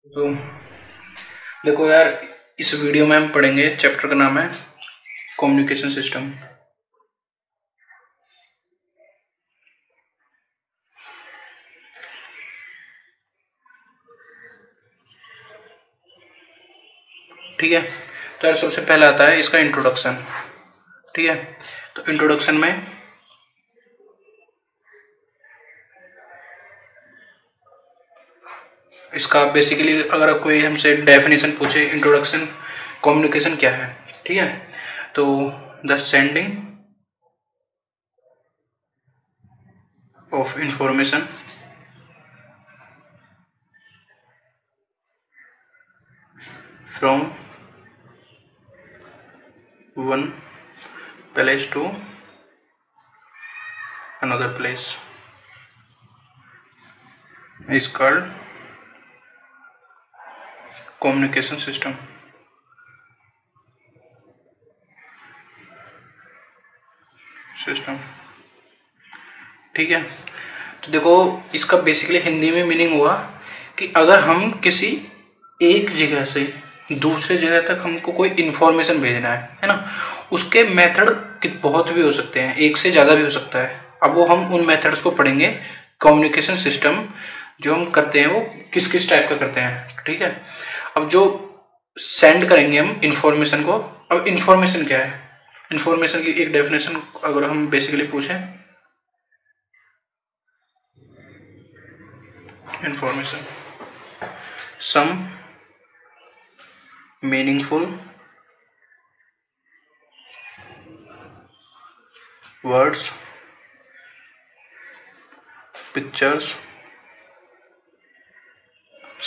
तो देखो यार, इस वीडियो में हम पढ़ेंगे, चैप्टर का नाम है कम्युनिकेशन सिस्टम। ठीक है, तो यार सबसे पहला आता है इसका इंट्रोडक्शन। ठीक है, तो इंट्रोडक्शन में इसका बेसिकली अगर कोई हमसे डेफिनेशन पूछे इंट्रोडक्शन कम्युनिकेशन क्या है, ठीक है, तो the sending of information from one place to another place is called communication system। ठीक है, तो देखो इसका बेसिकली हिंदी में मीनिंग हुआ कि अगर हम किसी एक जगह से दूसरे जगह तक हमको कोई इन्फॉर्मेशन भेजना है ना, उसके मेथड बहुत भी हो सकते हैं, एक से ज़्यादा भी हो सकता है। अब वो हम उन मेथड्स को पढ़ेंगे। कम्युनिकेशन सिस्टम जो हम करते हैं वो किस किस टाइप का करते हैं। ठीक है, अब जो सेंड करेंगे हम इंफॉर्मेशन को, अब इंफॉर्मेशन क्या है, इंफॉर्मेशन की एक डेफिनेशन अगर हम बेसिकली पूछें, information some meaningful words, pictures,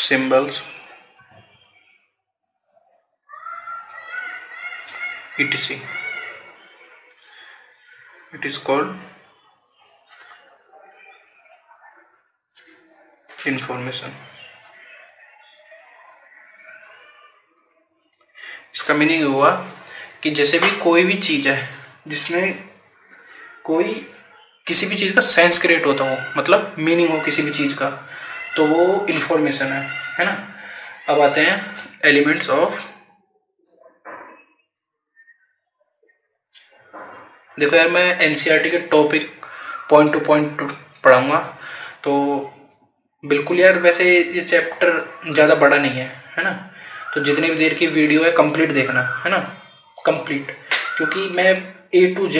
symbols, etc. It is called information। इसका मीनिंग हुआ कि जैसे भी कोई भी चीज़ है जिसमें कोई किसी भी चीज़ का सेंस क्रिएट होता हो, मतलब मीनिंग हो किसी भी चीज़ का, तो वो इंफॉर्मेशन है ना। अब आते हैं एलिमेंट्स ऑफ, देखो यार मैं एनसीईआरटी के टॉपिक पॉइंट टू पॉइंट पढ़ाऊंगा, तो बिल्कुल यार वैसे ये चैप्टर ज़्यादा बड़ा नहीं है ना, तो जितनी भी देर की वीडियो है कंप्लीट देखना है ना, कंप्लीट, क्योंकि मैं A to Z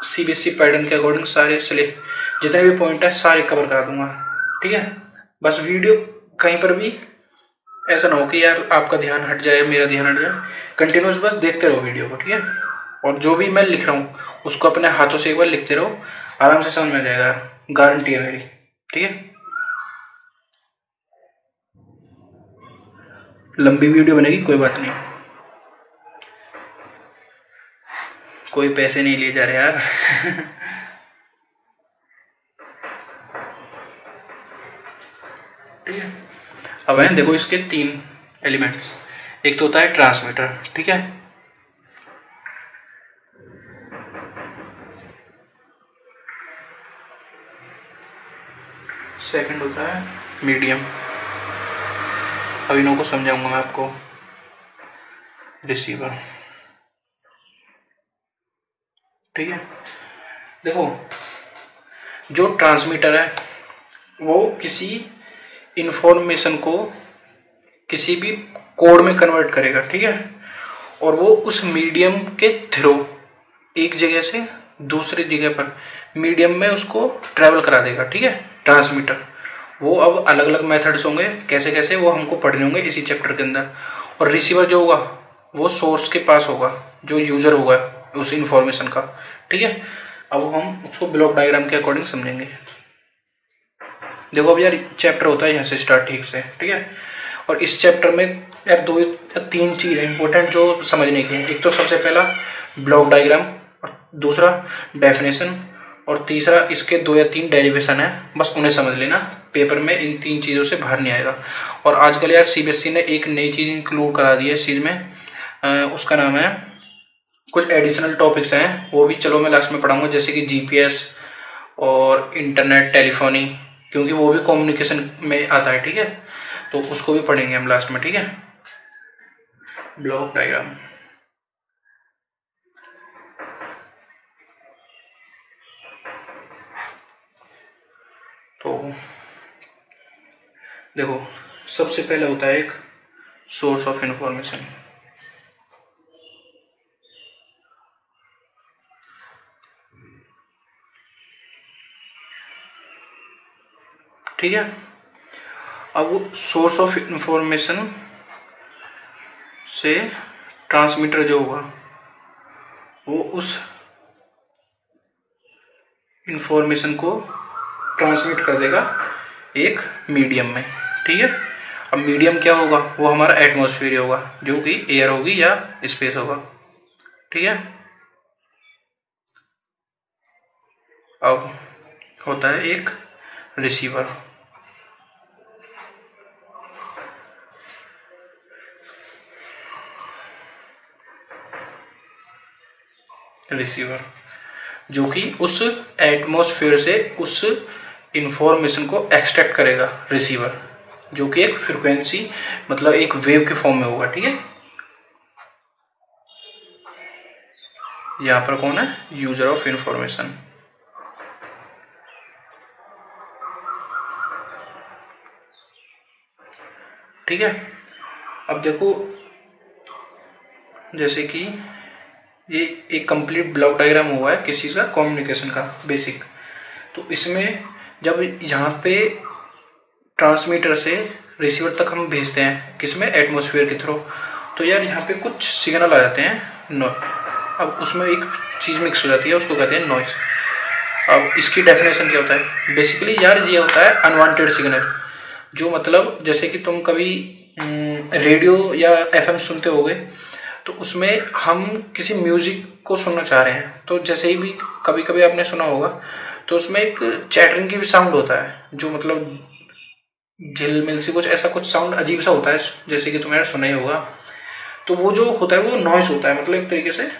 CBSE pattern के अकॉर्डिंग सारे जितने भी पॉइंट है सारे कवर करा दूंगा। ठीक है, बस वीडियो कहीं पर भी ऐसा ना हो कि यार आपका ध्यान हट जाए, मेरा ध्यान हट जाए, कंटिन्यूस बस देखते रहो वीडियो को। ठीक है, और जो भी मैं लिख रहा हूँ उसको अपने हाथों से एक बार लिखते रहो, आराम से समझ में आ जाएगा, गारंटी है मेरी। ठीक है, लंबी वीडियो बनेगी, कोई बात नहीं, कोई पैसे नहीं लिए जा रहे यार। ठीक है, अब है देखो इसके 3 एलिमेंट्स। एक तो होता है ट्रांसमीटर, ठीक है, सेकंड होता है मीडियम, अब इन्हों को समझाऊंगा मैं आपको, रिसीवर। ठीक है, देखो जो ट्रांसमीटर है वो किसी इंफॉर्मेशन को किसी भी कोड में कन्वर्ट करेगा। ठीक है, और वो उस मीडियम के थ्रू एक जगह से दूसरी जगह पर मीडियम में उसको ट्रैवल करा देगा। ठीक है, ट्रांसमीटर वो अब अलग अलग मेथड्स होंगे, कैसे कैसे वो हमको पढ़ने होंगे इसी चैप्टर के अंदर। और रिसीवर जो होगा वो सोर्स के पास होगा, जो यूज़र होगा उस इंफॉर्मेशन का। ठीक है, अब हम उसको ब्लॉक डायग्राम के अकॉर्डिंग समझेंगे। देखो अब यार चैप्टर होता है यहाँ से स्टार्ट ठीक से। ठीक है, और इस चैप्टर में यार 2 या 3 चीज़ है इंपॉर्टेंट जो समझने की है। एक तो सबसे पहला ब्लॉक डायग्राम, और दूसरा डेफिनेशन, और तीसरा इसके 2 या 3 डेरिवेशन है, बस उन्हें समझ लेना, पेपर में इन 3 चीज़ों से बाहर नहीं आएगा। और आजकल यार CBSE ने एक नई चीज़ इंक्लूड करा दी है इस चीज़ में, उसका नाम है, कुछ एडिशनल टॉपिक्स हैं वो भी चलो मैं लास्ट में पढ़ाऊँगा, जैसे कि GPS और इंटरनेट टेलीफोनी, क्योंकि वो भी कम्युनिकेशन में आता है। ठीक है, तो उसको भी पढ़ेंगे हम लास्ट में, ठीक है। ब्लॉक डायग्राम, तो देखो सबसे पहले होता है एक सोर्स ऑफ इंफॉर्मेशन, ठीक है। अब सोर्स ऑफ इंफॉर्मेशन से ट्रांसमीटर जो होगा वो उस इंफॉर्मेशन को ट्रांसमिट कर देगा एक मीडियम में, ठीक है। अब मीडियम क्या होगा, वो हमारा एटमॉस्फेयर होगा, जो कि एयर होगी या स्पेस होगा, ठीक है। अब होता है एक रिसीवर, रिसीवर जो कि उस एटमॉस्फेयर से उस इंफॉर्मेशन को एक्सट्रैक्ट करेगा, रिसीवर जो कि एक फ्रिक्वेंसी मतलब एक वेव के फॉर्म में होगा, ठीक है। यहाँ पर कौन है, यूजर ऑफ इंफॉर्मेशन, ठीक है। अब देखो जैसे कि ये एक कंप्लीट ब्लॉक डायग्राम हुआ है किसी का कम्युनिकेशन का बेसिक, तो इसमें जब यहाँ पे ट्रांसमीटर से रिसीवर तक हम भेजते हैं किसमें, एटमॉस्फेयर के थ्रू, तो यार यहाँ पे कुछ सिग्नल आ जाते हैं अब उसमें एक चीज़ मिक्स हो जाती है, उसको कहते हैं नॉइस। अब इसकी डेफिनेशन क्या होता है, बेसिकली यार ये होता है अनवांटेड सिग्नल, जो मतलब जैसे कि तुम कभी रेडियो या एफएम सुनते होगे, तो उसमें हम किसी म्यूजिक को सुनना चाह रहे हैं, तो जैसे ही भी कभी कभी आपने सुना होगा, तो उसमें एक चैटरिंग की भी साउंड होता है, जो मतलब झिलमिल से कुछ ऐसा कुछ साउंड अजीब सा होता है, जैसे कि तुम्हें सुना ही होगा। तो वो जो होता है वो नॉइस होता है, मतलब एक तरीके से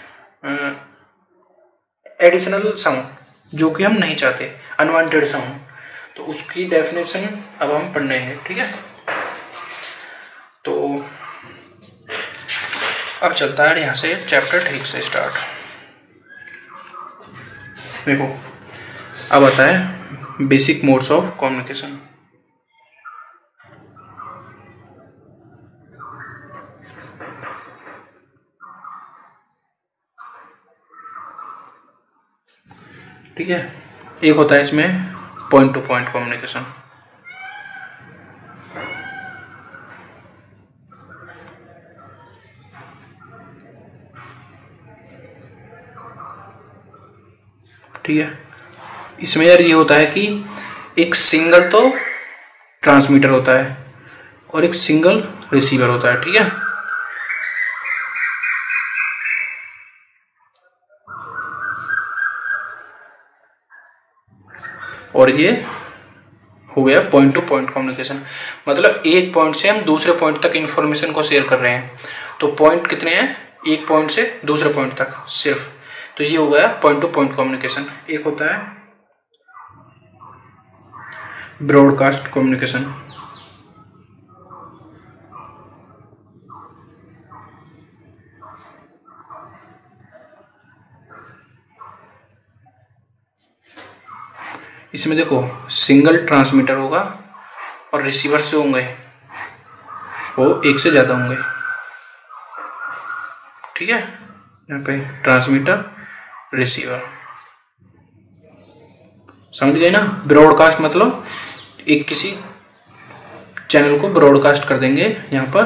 एडिशनल साउंड जो कि हम नहीं चाहते, अनवांटेड साउंड। तो उसकी डेफिनेशन अब हम पढ़ने हैं, ठीक है। तो अब चलता है यहाँ से चैप्टर ठीक से स्टार्ट। देखो अब आता है बेसिक मोड्स ऑफ कम्युनिकेशन। ठीक है, एक होता है इसमें पॉइंट टू पॉइंट कम्युनिकेशन, ठीक है। इसमें यार ये होता है कि एक सिंगल तो ट्रांसमीटर होता है और एक सिंगल रिसीवर होता है, ठीक है। और ये हो गया पॉइंट टू पॉइंट कम्युनिकेशन, मतलब एक पॉइंट से हम दूसरे पॉइंट तक इंफॉर्मेशन को शेयर कर रहे हैं। तो पॉइंट कितने हैं, एक पॉइंट से दूसरे पॉइंट तक सिर्फ, तो ये हो गया पॉइंट टू पॉइंट कम्युनिकेशन। एक होता है ब्रॉडकास्ट कम्युनिकेशन, इसमें देखो सिंगल ट्रांसमीटर होगा और रिसीवर से होंगे वो एक से ज़्यादा होंगे, ठीक है। यहाँ पे ट्रांसमीटर रिसीवर, समझ गए ना। ब्रॉडकास्ट मतलब एक किसी चैनल को ब्रॉडकास्ट कर देंगे यहाँ पर,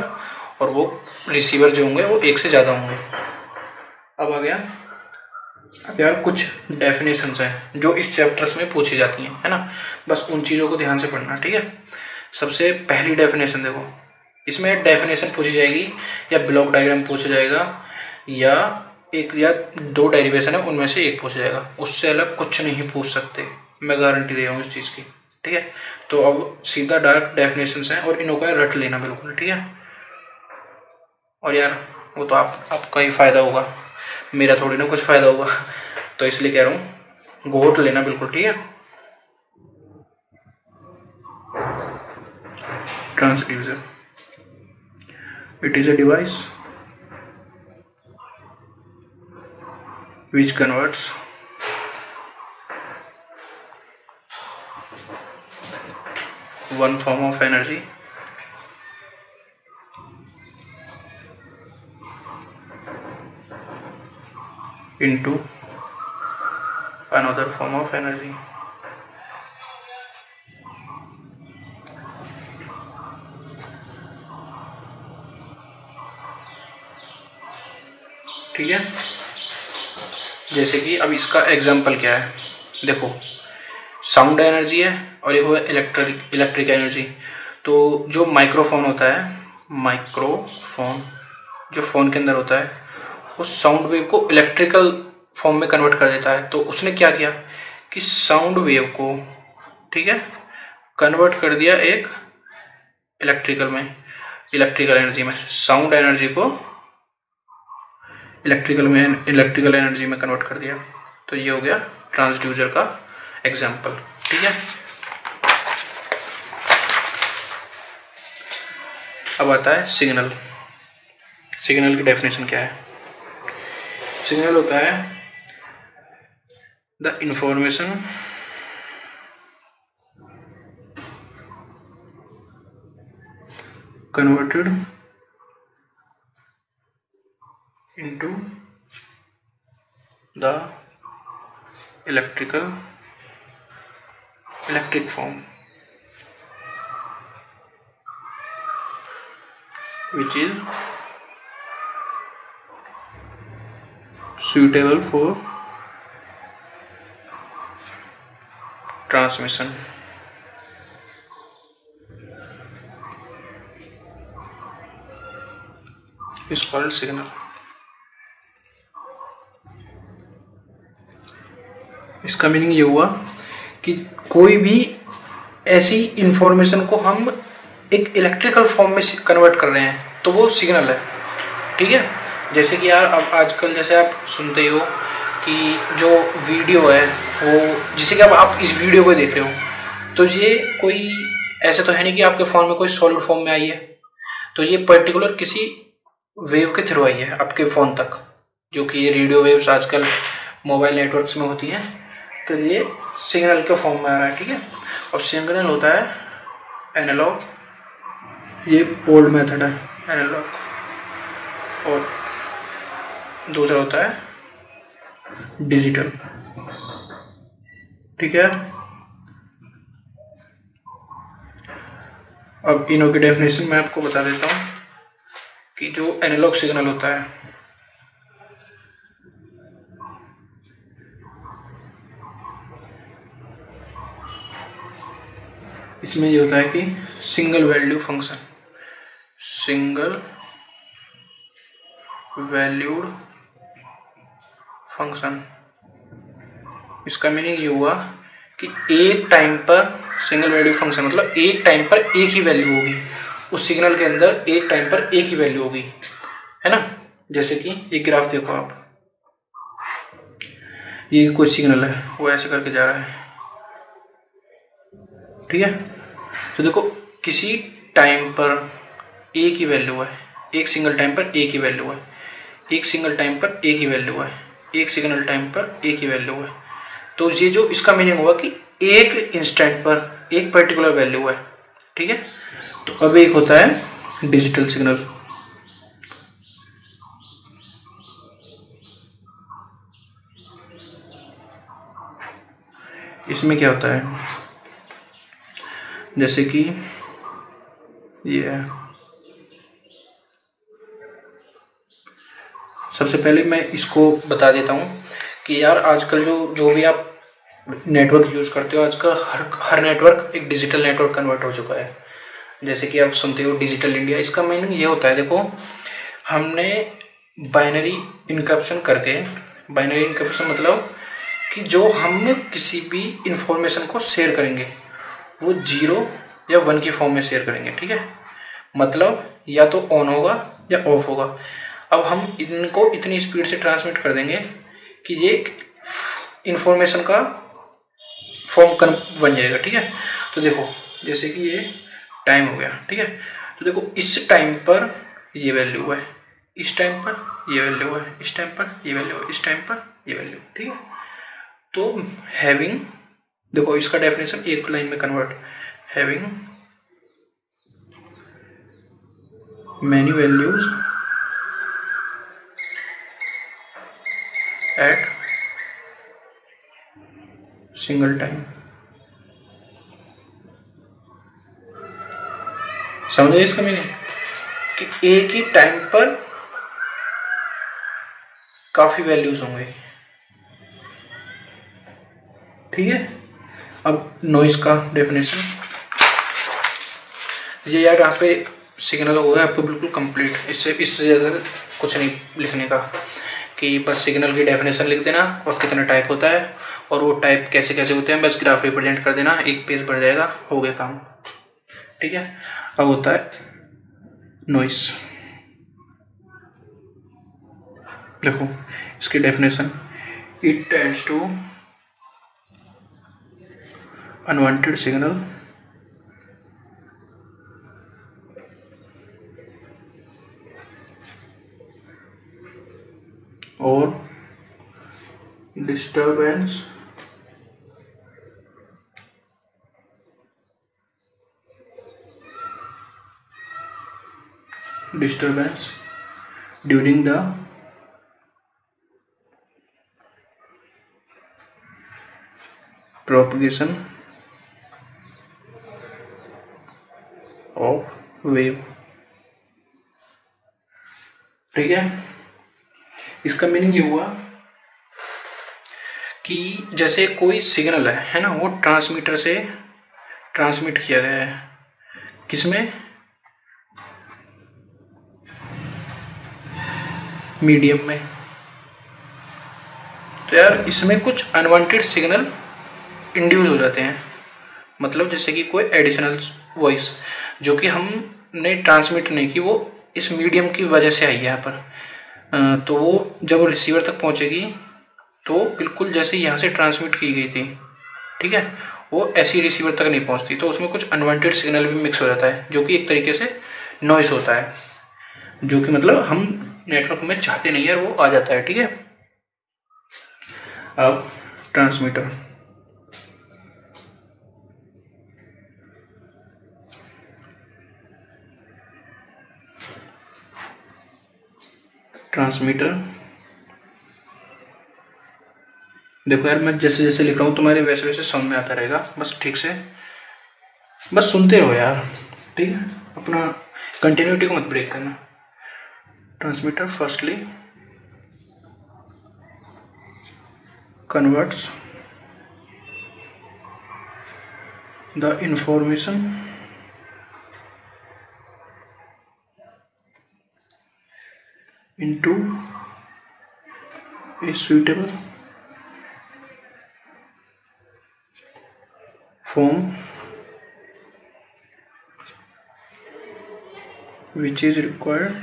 और वो रिसीवर जो होंगे वो एक से ज़्यादा होंगे। अब आ गया, अब यार कुछ डेफिनेशंस हैं जो इस चैप्टर्स में पूछी जाती हैं, है ना। बस उन चीज़ों को ध्यान से पढ़ना, ठीक है। सबसे पहली डेफिनेशन देखो, इसमें डेफिनेशन पूछी जाएगी या ब्लॉक डायग्राम पूछा जाएगा या एक या दो डेरिवेशन है उनमें से एक पूछा जाएगा, उससे अलग कुछ नहीं पूछ सकते, मैं गारंटी दे रहा हूँ इस चीज़ की, ठीक है। तो अब सीधा डायरेक्ट डेफिनेशंस हैं और इनको रट लेना बिल्कुल, ठीक है। और यार वो तो आपका ही फ़ायदा होगा, मेरा थोड़ी ना कुछ फ़ायदा होगा, तो इसलिए कह रहा हूँ घोट लेना बिल्कुल, ठीक है। transducer. It is a device which converts one form of energy into another form of energy. ठीक है, जैसे कि अब इसका एग्जाम्पल क्या है, देखो साउंड एनर्जी है और एक वो इलेक्ट्रिक एनर्जी। तो जो माइक्रोफोन होता है, माइक्रोफोन जो फ़ोन के अंदर होता है, उस साउंड वेव को इलेक्ट्रिकल फॉर्म में कन्वर्ट कर देता है। तो उसने क्या किया कि साउंड वेव को, ठीक है, कन्वर्ट कर दिया एक इलेक्ट्रिकल एनर्जी में, साउंड एनर्जी को इलेक्ट्रिकल एनर्जी में कन्वर्ट कर दिया। तो ये हो गया ट्रांसड्यूसर का एग्जाम्पल। ठीक है, अब आता है सिग्नल। सिग्नल की डेफिनेशन क्या है? सिग्नल होता है the information converted into the electric form which is suitable for transmission. Is called signal. इसका मीनिंग ये हुआ कि कोई भी ऐसी इंफॉर्मेशन को हम एक इलेक्ट्रिकल फॉर्म में कन्वर्ट कर रहे हैं तो वो सिग्नल है। ठीक है, जैसे कि यार अब आजकल जैसे आप सुनते हो कि जो वीडियो है वो, जैसे कि अब आप इस वीडियो को देख रहे हो तो ये कोई ऐसा तो है नहीं कि आपके फ़ोन में कोई सॉलिड फॉर्म में आई है, तो ये पर्टिकुलर किसी वेव के थ्रू आई है आपके फ़ोन तक, जो कि ये रेडियो वेव्स आजकल मोबाइल नेटवर्क्स में होती हैं। तो ये सिग्नल के फॉर्म में आ रहा है। ठीक है, और सिग्नल होता है एनालॉग, ये ओल्ड मेथड है एनालॉग, और दूसरा होता है डिजिटल। ठीक है, अब इनों की डेफिनेशन मैं आपको बता देता हूँ कि जो एनालॉग सिग्नल होता है इसमें ये होता है कि सिंगल वैल्यूड फंक्शन। इसका मीनिंग ये हुआ कि एक टाइम पर सिंगल वैल्यू फंक्शन मतलब एक टाइम पर एक ही वैल्यू होगी उस सिग्नल के अंदर, एक टाइम पर एक ही वैल्यू होगी, है ना। जैसे कि एक ग्राफ देखो आप, ये कोई सिग्नल है वो ऐसे करके जा रहा है। ठीक है, तो देखो किसी टाइम पर एक ही वैल्यू है, एक सिंगल टाइम पर एक ही वैल्यू है, एक सिंगल टाइम पर एक ही वैल्यू है, एक सिंगल टाइम पर एक ही वैल्यू है। तो ये जो इसका मीनिंग हुआ कि एक इंस्टेंट पर एक पर्टिकुलर वैल्यू है। ठीक है, तो अब एक होता है डिजिटल सिग्नल। इसमें क्या होता है, जैसे कि ये है, सबसे पहले मैं इसको बता देता हूँ कि यार आजकल जो भी आप नेटवर्क यूज़ करते हो, आजकल हर नेटवर्क एक डिजिटल नेटवर्क कन्वर्ट हो चुका है। जैसे कि आप सुनते हो डिजिटल इंडिया, इसका मीनिंग ये होता है, देखो हमने बाइनरी इनक्रप्शन करके, बाइनरी इनक्रप्शन मतलब कि जो हम किसी भी इंफॉर्मेशन को शेयर करेंगे वो 0 या 1 की फॉर्म में शेयर करेंगे। ठीक है, मतलब या तो ऑन होगा या ऑफ होगा। अब हम इनको इतनी स्पीड से ट्रांसमिट कर देंगे कि ये इंफॉर्मेशन का फॉर्म बन जाएगा। ठीक है, तो देखो जैसे कि ये टाइम हो गया, ठीक है। तो देखो इस टाइम पर ये वैल्यू है, इस टाइम पर ये वैल्यू है, इस टाइम पर ये वैल्यू है, इस टाइम पर ये वैल्यू, ठीक है। तो हैविंग, देखो इसका डेफिनेशन एक लाइन में convert, having many values at single time. समझे इसका मीनिंग कि एक ही टाइम पर काफी वैल्यूज होंगे, ठीक है। अब नॉइज का डेफिनेशन, ये यार यहाँ पे सिग्नल हो गया आपको बिल्कुल कंप्लीट, इससे ज़्यादा कुछ नहीं लिखने का, कि बस सिग्नल की डेफिनेशन लिख देना और कितना टाइप होता है और वो टाइप कैसे कैसे होते हैं, बस ग्राफ रिप्रेजेंट कर देना, एक पेज बढ़ जाएगा, हो गया काम, ठीक है। अब होता है नॉइस। देखो इसकी definition, it tends to unwanted signal और disturbance during the propagation of wave, ठीक है। इसका मीनिंग ये हुआ कि जैसे कोई सिग्नल है ना, वो ट्रांसमीटर से ट्रांसमिट किया गया है, किसमें, मीडियम में। तो यार इसमें कुछ अनवांटेड सिग्नल इंड्यूस हो जाते हैं, मतलब जैसे कि कोई एडिशनल वॉइस जो कि हमने ट्रांसमिट नहीं की, वो इस मीडियम की वजह से आई है यहाँ पर, तो वो जब रिसीवर तक पहुँचेगी तो बिल्कुल जैसे यहाँ से ट्रांसमिट की गई थी, ठीक है, वो ऐसी रिसीवर तक नहीं पहुँचती, तो उसमें कुछ अनवांटेड सिग्नल भी मिक्स हो जाता है, जो कि एक तरीके से नॉइस होता है, जो कि मतलब हम नेटवर्क में चाहते नहीं है, वो आ जाता है, ठीक है। अब ट्रांसमीटर, देखो यार मैं जैसे जैसे लिख रहा हूँ तुम्हारे वैसे वैसे समझ में आता रहेगा, बस ठीक से बस सुनते रहो यार, ठीक है, अपना कंटिन्यूटी को मत ब्रेक करना। Transmitter firstly converts the information into a suitable form which is required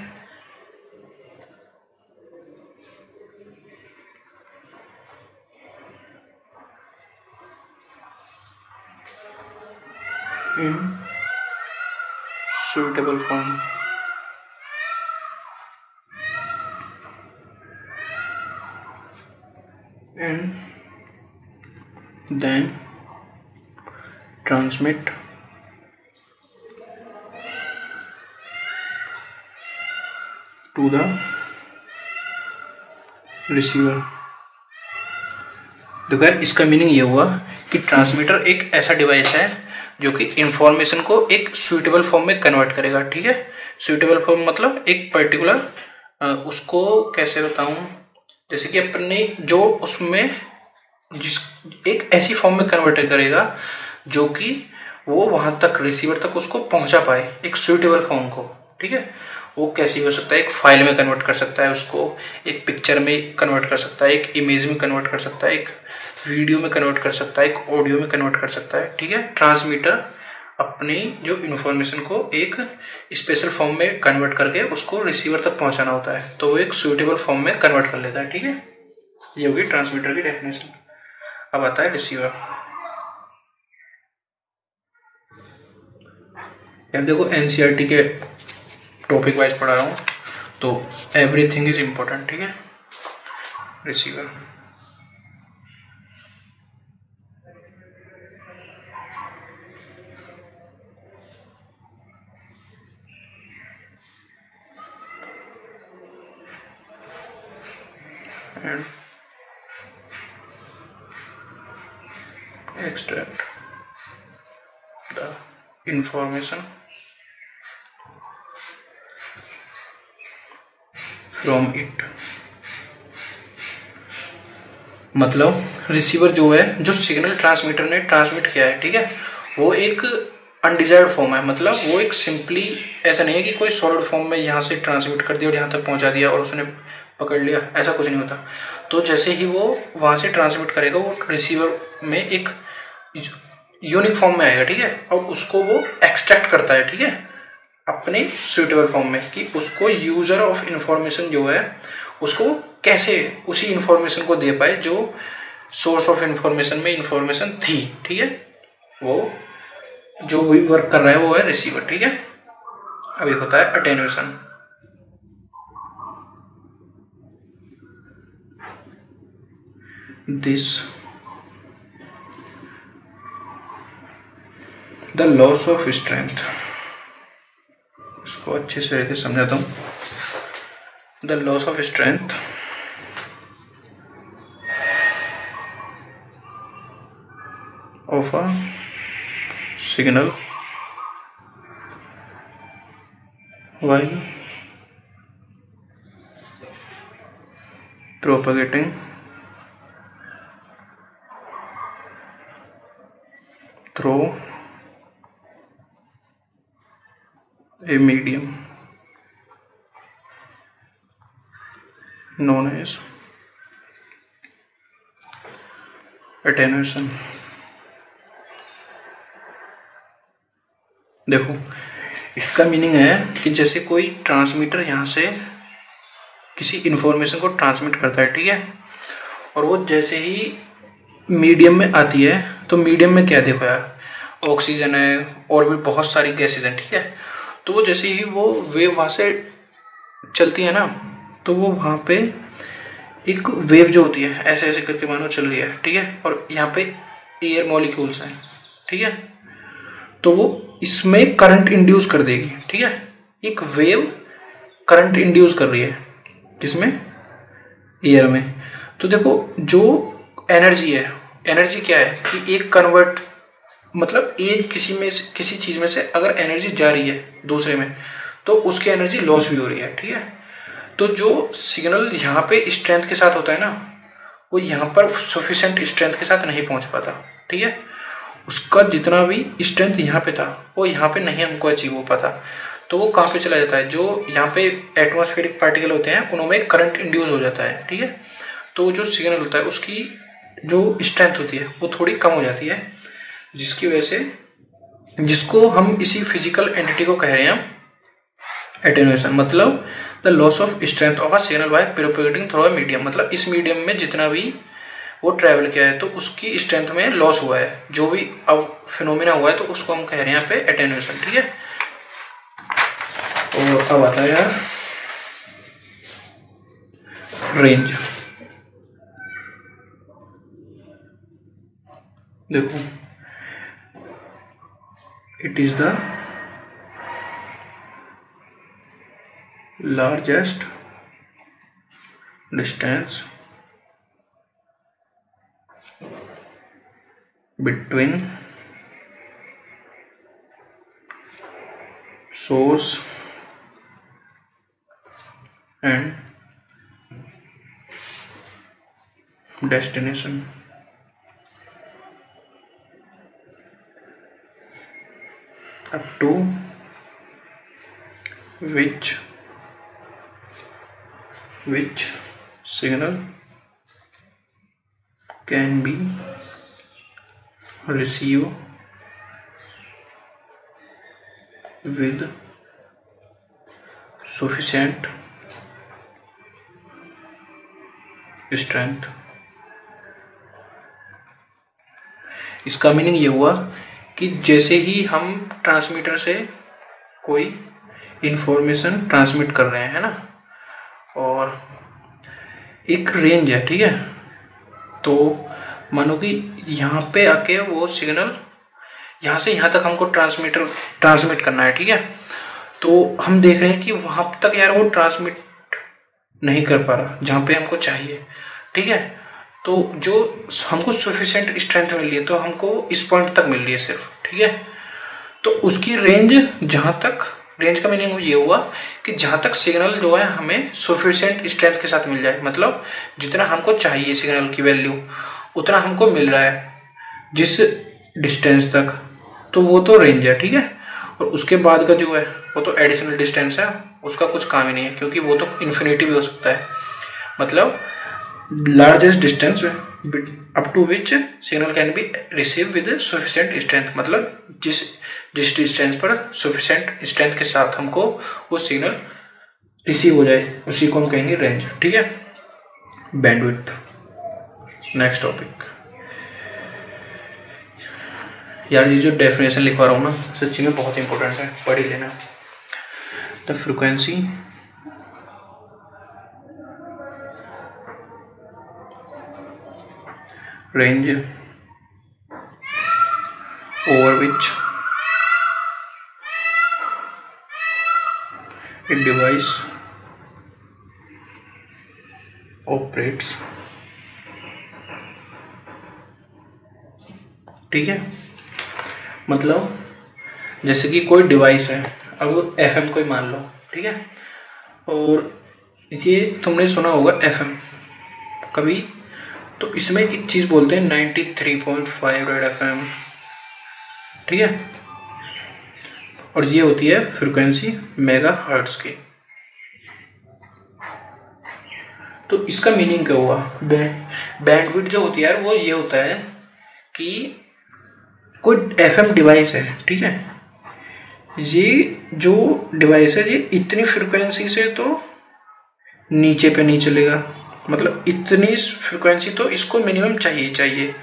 in suitable form, and then transmit to the receiver। देखो यार इसका मीनिंग ये हुआ कि ट्रांसमीटर एक ऐसा डिवाइस है जो कि इंफॉर्मेशन को एक सुइटेबल फॉर्म में कन्वर्ट करेगा, ठीक है। सुइटेबल फॉर्म मतलब एक पर्टिकुलर, उसको कैसे बताऊं, जैसे कि अपने जो उसमें जिस एक ऐसी फॉर्म में कन्वर्ट करेगा जो कि वो वहां तक रिसीवर तक उसको पहुंचा पाए, एक सुइटेबल फॉर्म को, ठीक है। वो कैसी हो सकता है, एक फाइल में कन्वर्ट कर सकता है उसको, एक पिक्चर में कन्वर्ट कर सकता है, एक इमेज में कन्वर्ट कर सकता है, एक वीडियो में कन्वर्ट कर सकता है, एक ऑडियो में कन्वर्ट कर सकता है, ठीक है। ट्रांसमीटर अपनी जो इन्फॉर्मेशन को एक स्पेशल फॉर्म में कन्वर्ट करके उसको रिसीवर तक पहुंचाना होता है, तो वो एक सुइटेबल फॉर्म में कन्वर्ट कर लेता है, ठीक है। ये होगी ट्रांसमीटर की डेफिनेशन। अब आता है रिसीवर। यार देखो एनसीईआरटी के टॉपिक वाइज पढ़ा रहा हूँ, तो एवरीथिंग इज इम्पोर्टेंट, ठीक है। Receiver and extract the information from it। मतलब रिसीवर जो है, जो सिग्नल ट्रांसमीटर ने ट्रांसमिट किया है, ठीक है, वो एक अनडिजायर्ड फॉर्म है। मतलब वो एक सिंपली ऐसा नहीं है कि कोई सॉलिड फॉर्म में यहाँ से ट्रांसमिट कर दिया और यहाँ तक पहुँचा दिया और उसने पकड़ लिया, ऐसा कुछ नहीं होता। तो जैसे ही वो वहाँ से ट्रांसमिट करेगा, वो रिसीवर में एक यूनिक फॉर्म में आएगा, ठीक है, और उसको वो एक्सट्रैक्ट करता है, ठीक है, अपने सुटेबल फॉर्म में, कि उसको यूजर ऑफ इंफॉर्मेशन जो है उसको कैसे उसी इंफॉर्मेशन को दे पाए जो सोर्स ऑफ इंफॉर्मेशन में इंफॉर्मेशन थी, ठीक है। वो जो वर्क कर रहा है वो है रिसीवर, ठीक है। अभी होता है attenuation. This the loss of strength, इसको अच्छे से लेके समझाता हूँ। The loss of strength of a signal while propagating through a medium known as attenuation। देखो इसका मीनिंग है कि जैसे कोई ट्रांसमीटर यहाँ से किसी इंफॉर्मेशन को ट्रांसमिट करता है, ठीक है, और वो जैसे ही मीडियम में आती है, तो मीडियम में क्या देखो यार, ऑक्सीजन है और भी बहुत सारी गैसेज हैं, ठीक है। तो वो जैसे ही वो वेव वहाँ से चलती है ना, तो वो वहाँ पे एक वेव जो होती है ऐसे ऐसे करके मानो चल रही है, ठीक है, और यहाँ पे एयर मॉलिक्यूल्स हैं, ठीक है, तो वो इसमें करंट इंड्यूस कर देगी, ठीक है। एक वेव करंट इंड्यूस कर रही है किसमें, एयर में। तो देखो जो एनर्जी है, एनर्जी क्या है कि एक कन्वर्ट, मतलब एक किसी चीज में से अगर एनर्जी जा रही है दूसरे में, तो उसकी एनर्जी लॉस भी हो रही है, ठीक है। तो जो सिग्नल यहाँ पे स्ट्रेंथ के साथ होता है ना, वो यहाँ पर सफिशिएंट स्ट्रेंथ के साथ नहीं पहुँच पाता, ठीक है। उसका जितना भी स्ट्रेंथ यहाँ पे था वो यहाँ पे नहीं हमको अचीव हो पाता, तो वो कहाँ पे चला जाता है, जो यहाँ पे एटमॉस्फेरिक पार्टिकल होते हैं उनमें करंट इंड्यूस हो जाता है, ठीक है। तो जो सिग्नल होता है उसकी जो स्ट्रेंथ होती है वो थोड़ी कम हो जाती है, जिसकी वजह से, जिसको हम इसी फिजिकल एंटिटी को कह रहे हैं एटेन्यूएशन। मतलब the loss of strength of a signal by propagating through a medium, मतलब इस मीडियम में जितना भी वो ट्रैवल किया है तो उसकी स्ट्रेंथ में लॉस हुआ है, जो भी अब फिनोमिना हुआ है, तो उसको हम कह रहे हैं यहाँ पे एटेन्यूएशन, ठीक है। और अब आता है यार रेंज। देखो it is the largest distance between source and destination, up to which signal can be received with sufficient strength। इसका मीनिंग ये हुआ कि जैसे ही हम ट्रांसमीटर से कोई इंफॉर्मेशन ट्रांसमिट कर रहे हैं, है ना, और एक रेंज है, ठीक है। तो मानो कि यहाँ पे आके वो सिग्नल यहाँ से यहाँ तक हमको ट्रांसमिट करना है, ठीक है। तो हम देख रहे हैं कि वहाँ तक यार वो ट्रांसमिट नहीं कर पा रहा जहाँ पे हमको चाहिए, ठीक है। तो जो हमको सफिशिएंट स्ट्रेंथ मिल रही है, तो हमको इस पॉइंट तक मिल रही है सिर्फ, ठीक है। तो उसकी रेंज जहाँ तक, रेंज का मीनिंग ये हुआ कि जहाँ तक सिग्नल जो है हमें सफिशिएंट स्ट्रेंथ के साथ मिल जाए, मतलब जितना हमको चाहिए सिग्नल की वैल्यू उतना हमको मिल रहा है जिस डिस्टेंस तक, तो वो तो रेंज है, ठीक है। और उसके बाद का जो है वो तो एडिशनल डिस्टेंस है, उसका कुछ काम ही नहीं है, क्योंकि वो तो इन्फिनिटी भी हो सकता है, मतलब largest distance up to which signal can be receive with sufficient strength, मतलब जिस डिस्टेंस पर सफिशिएंट स्ट्रेंथ के साथ हमको वो सिग्नल रिसीव हो जाए, उसी को हम कहेंगे रेंज, ठीक है। बैंडविड्थ। Next topic. यार ये जो डेफिनेशन लिखवा रहा हूँ ना, सच्ची में बहुत इंपॉर्टेंट है, पढ़ ही लेना। The frequency range over which a device operates, ठीक है। मतलब जैसे कि कोई डिवाइस है, अब FM कोई मान लो, ठीक है, और ये तुमने सुना होगा FM कभी, तो इसमें एक चीज़ बोलते हैं 93.5 रेड FM, ठीक है, और ये होती है फ्रीक्वेंसी मेगाहर्ट्ज की। तो इसका मीनिंग क्या हुआ, बैंडविड्थ जो होती है यार वो ये होता है कि कोई FM डिवाइस है, ठीक है, ये जो डिवाइस है ये इतनी फ्रीक्वेंसी से तो नीचे पे नहीं चलेगा, मतलब इतनी फ्रीक्वेंसी तो इसको मिनिमम चाहिए,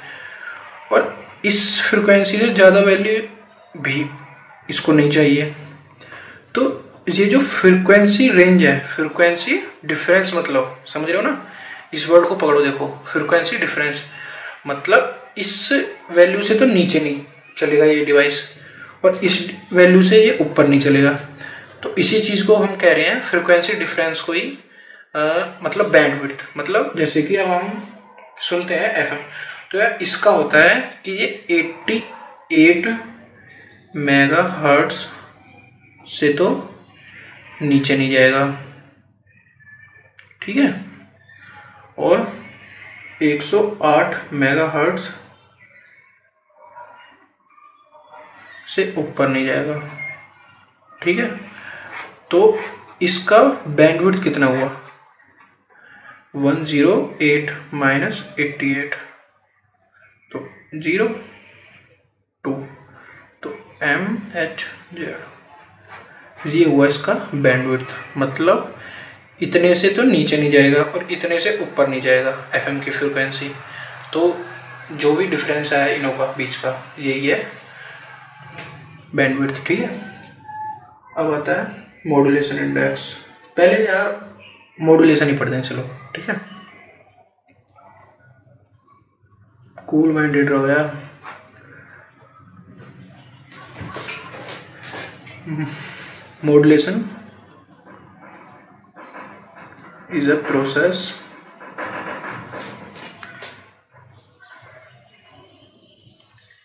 और इस फ्रीक्वेंसी से ज़्यादा वैल्यू भी इसको नहीं चाहिए। तो ये जो फ्रीक्वेंसी रेंज है, फ्रीक्वेंसी डिफरेंस, मतलब समझ रहे हो ना, इस वर्ड को पकड़ो, देखो फ्रीक्वेंसी डिफरेंस मतलब इस वैल्यू से तो नीचे नहीं चलेगा ये डिवाइस, और इस वैल्यू से ये ऊपर नहीं चलेगा। तो इसी चीज़ को हम कह रहे हैं फ्रीक्वेंसी डिफरेंस को ही मतलब बैंडविड्थ। मतलब जैसे कि अब हम सुनते हैं FM, तो यार इसका होता है कि ये 88 मेगाहर्ट्ज से तो नीचे नहीं जाएगा, ठीक है, और 108 मेगाहर्ट्ज से ऊपर नहीं जाएगा, ठीक है। तो इसका बैंडविड्थ कितना हुआ, 108 माइनस 88, तो 0.2, तो MHz, ये हुआ इसका बैंडविड्थ। मतलब इतने से तो नीचे नहीं जाएगा और इतने से ऊपर नहीं जाएगा FM की फ्रीक्वेंसी। तो जो भी डिफरेंस है इनों का बीच का, यही है बैंडविड्थ, ठीक है। अब आता है मॉड्यूलेशन इंडेक्स। पहले यार मॉड्यूलेशन ही पढ़ते हैं, चलो ठीक है, कूल माइंडेड रहो यार। Modulation is a process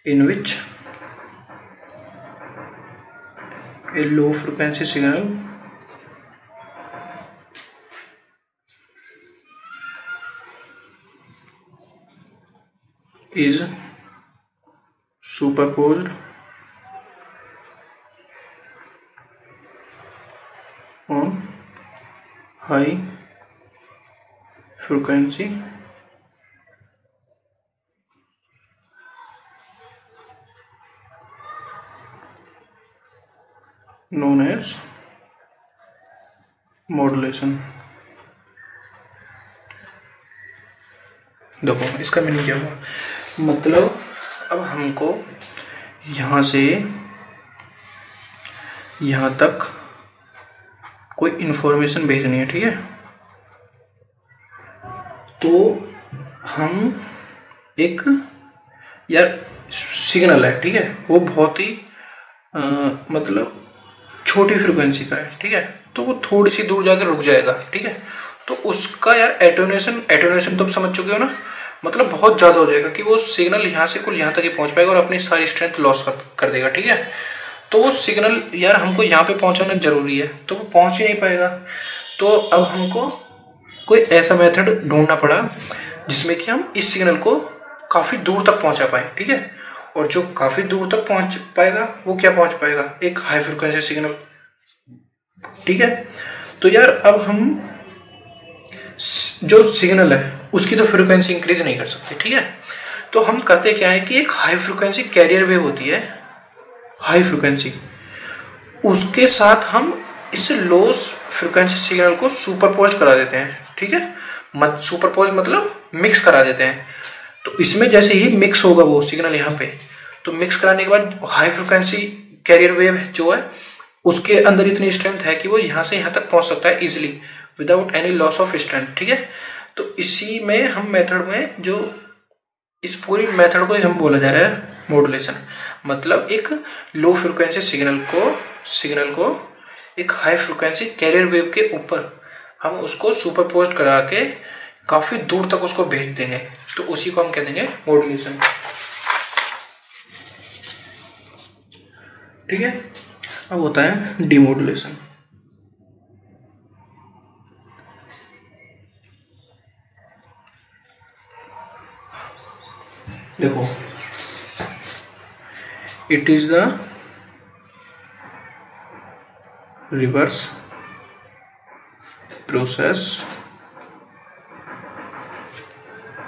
in which a low frequency signal is superposed on high frequency known as modulation। देखो इसका मीनिंग क्या हुआ, मतलब अब हमको यहाँ से यहाँ तक कोई इन्फॉर्मेशन भेजनी है, ठीक है। तो हम एक यार सिग्नल है, ठीक है, वो बहुत ही मतलब छोटी फ्रिक्वेंसी का है, ठीक है, तो वो थोड़ी सी दूर जाकर रुक जाएगा, ठीक है। तो उसका यार एटोनेशन तो आप समझ चुके हो ना, मतलब बहुत ज़्यादा हो जाएगा कि वो सिग्नल यहाँ से कुल यहाँ तक ही पहुँच पाएगा और अपनी सारी स्ट्रेंथ लॉस कर देगा, ठीक है। तो वो सिग्नल यार हमको यहाँ पे पहुँचाना जरूरी है, तो वो पहुँच ही नहीं पाएगा। तो अब हमको कोई ऐसा मेथड ढूंढना पड़ा जिसमें कि हम इस सिग्नल को काफ़ी दूर तक पहुँचा पाए, ठीक है। और जो काफ़ी दूर तक पहुँच पाएगा वो क्या पहुँच पाएगा, एक हाई फ्रिक्वेंसी सिग्नल, ठीक है। तो यार अब हम जो सिग्नल है उसकी तो फ्रिक्वेंसी इंक्रीज नहीं कर सकते, ठीक है। तो हम करते क्या है कि एक हाई फ्रिक्वेंसी कैरियर वेव होती है, हाई फ्रिक्वेंसी, उसके साथ हम इस लो फ्रिक्वेंसी सिग्नल को सुपरपोज करा देते हैं, ठीक है। सुपरपोज मतलब मिक्स करा देते हैं। तो इसमें जैसे ही मिक्स होगा वो सिग्नल यहाँ पे, तो मिक्स कराने के बाद हाई फ्रिक्वेंसी कैरियर वेव जो है उसके अंदर इतनी स्ट्रेंथ है कि वो यहाँ से यहाँ तक पहुँच सकता है easily without any loss of strength, ठीक है। तो इसी में हम मेथड में जो इस पूरी मेथड को हम बोला जा रहा है मॉड्यूलेशन, मतलब एक लो फ्रिक्वेंसी सिग्नल को एक हाई फ्रिक्वेंसी कैरियर वेव के ऊपर हम उसको सुपरपोज करा के काफ़ी दूर तक उसको भेज देंगे, तो उसी को हम कह देंगे मॉड्यूलेशन, ठीक है। अब होता है डिमॉड्यूलेशन। देखो, it is the reverse process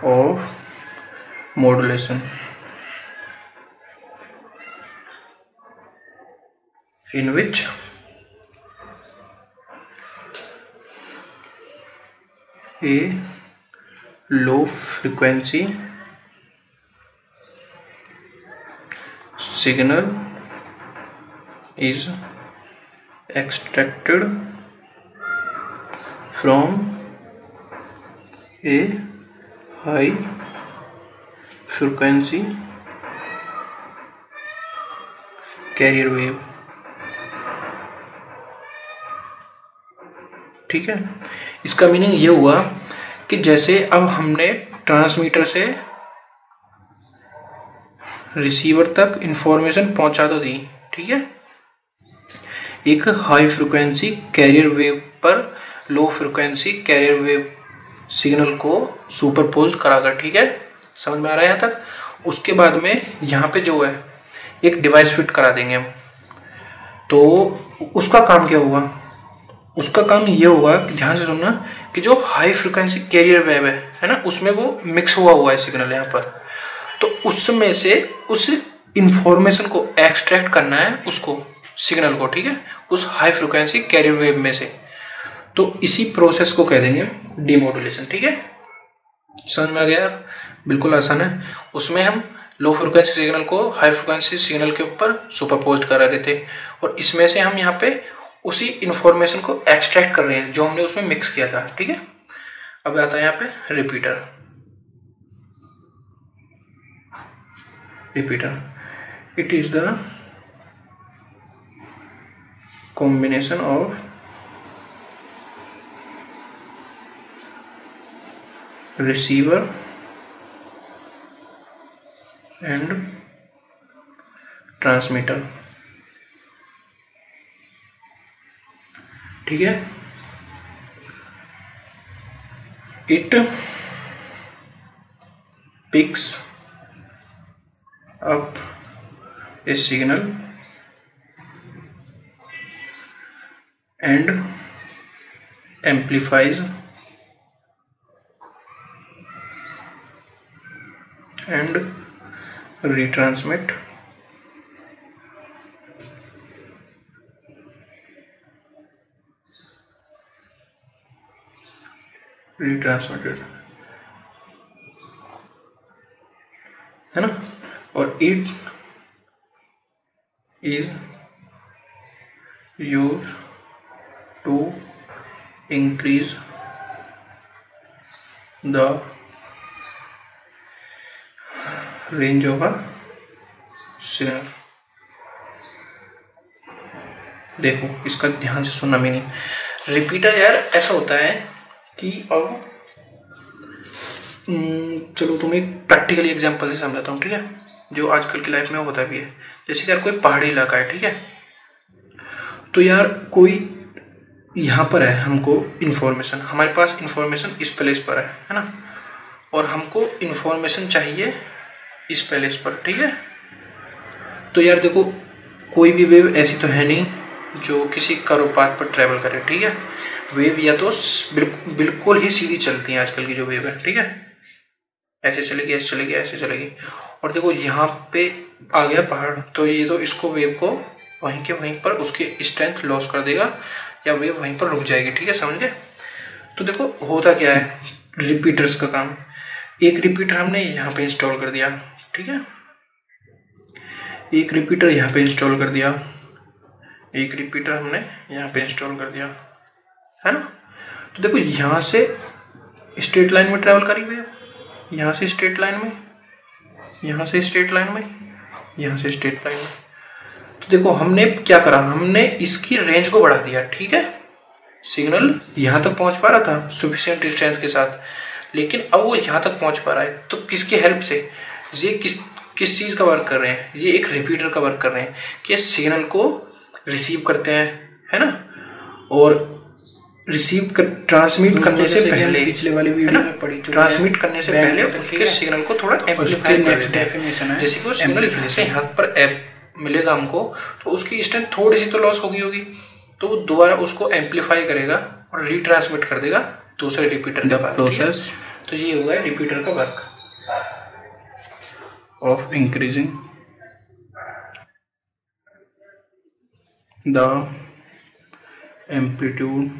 of modulation in which a low frequency signal is extracted from a high frequency carrier wave, ठीक है। इसका मीनिंग ये हुआ कि जैसे अब हमने ट्रांसमीटर से रिसीवर तक इंफॉर्मेशन पहुंचा तो दी, ठीक है, एक हाई फ्रिक्वेंसी कैरियर वेव पर low frequency carrier wave signal को सुपरपोज कराकर, ठीक है, समझ में आ रहा है यहाँ तक। उसके बाद में यहाँ पे जो है एक डिवाइस फिट करा देंगे हम, तो उसका काम क्या होगा, उसका काम ये होगा कि ध्यान से सुनना कि जो हाई फ्रिक्वेंसी कैरियर वेव है ना, उसमें वो मिक्स हुआ है सिग्नल यहाँ पर, तो उसमें से उस इंफॉर्मेशन को एक्सट्रैक्ट करना है उसको सिग्नल को, ठीक है, उस हाई फ्रिक्वेंसी कैरियर वेव में से। तो इसी प्रोसेस को कह देंगे डिमॉड्यूलेशन, ठीक है। समझ में आ गया यार, बिल्कुल आसान है। उसमें हम लो फ्रिक्वेंसी सिग्नल को हाई फ्रिक्वेंसी सिग्नल के ऊपर सुपरपोज करा रहे थे, और इसमें से हम यहाँ पे उसी इंफॉर्मेशन को एक्सट्रैक्ट कर रहे हैं जो हमने उसमें मिक्स किया था, ठीक है। अब आता है यहाँ पे repeater. It is the combination of receiver and transmitter, ठीक है। it picks up a signal and amplifies and retransmitted है ना। और it is use to increase the range of a signal. देखो इसका ध्यान से सुनना मीनिंग। रिपीटर यार ऐसा होता है कि अब चलो तुम्हें एक प्रैक्टिकली एग्जांपल से समझाता हूँ, ठीक है, जो आजकल की लाइफ में होता भी है। जैसे यार कोई पहाड़ी इलाका है, ठीक है, तो यार कोई यहाँ पर है, हमको इन्फॉर्मेशन, हमारे पास इन्फॉर्मेशन इस प्लेस पर है ना, और हमको इन्फॉर्मेशन चाहिए इस प्लेस पर, ठीक है। तो यार देखो कोई भी वेव ऐसी तो है नहीं जो किसी कर्व पाथ पर ट्रेवल करे, ठीक है। वेव या तो बिल्कुल ही सीधी चलती है आजकल की जो वेव है, ठीक है, ऐसे चलेगी, ऐसे चलेगी, ऐसे चलेगी। और देखो यहाँ पे आ गया पहाड़, तो ये तो इसको वेव को वहीं के वहीं पर उसकी स्ट्रेंथ लॉस कर देगा या वेव वहीं पर रुक जाएगी, ठीक है, समझ गए। तो देखो होता क्या है रिपीटर्स का काम। एक रिपीटर हमने यहाँ पे इंस्टॉल कर दिया, ठीक है, एक रिपीटर यहाँ पे इंस्टॉल कर दिया, एक रिपीटर हमने यहाँ पे इंस्टॉल कर दिया, है ना। तो देखो यहाँ से स्ट्रेट लाइन में ट्रेवल करी वेव, यहाँ से स्ट्रेट लाइन में, यहाँ से स्ट्रेट लाइन में, यहाँ से स्ट्रेट लाइन में। तो देखो हमने क्या करा, हमने इसकी रेंज को बढ़ा दिया, ठीक है। सिग्नल यहाँ तक पहुँच पा रहा था सफिशिएंट स्ट्रेंथ के साथ, लेकिन अब वो यहाँ तक पहुँच पा रहा है तो किसकी हेल्प से, ये किस चीज़ का वर्क कर रहे हैं, ये एक रिपीटर का वर्क कर रहे हैं कि सिग्नल को रिसीव करते हैं, है ना, और ट्रांसमिट करने से पहले, पिछले वाली वीडियो में पढ़ी, ट्रांसमिट करने से पहले उसके सिग्नल को थोड़ा एम्पलीफाई कर देते हैं। जैसे कि वो सिग्नल जैसे यहाँ पर मिलेगा हमको, तो उसकी स्ट्रेंथ थोड़ी सी तो लॉस होगी, तो वो दोबारा उसको एम्पलीफाई करेगा और रीट्रांसमिट कर देगा दूसरे रिपीटर के पास, प्रोसेस। तो ये हुआ है रिपीटर का work of increasing the amplitude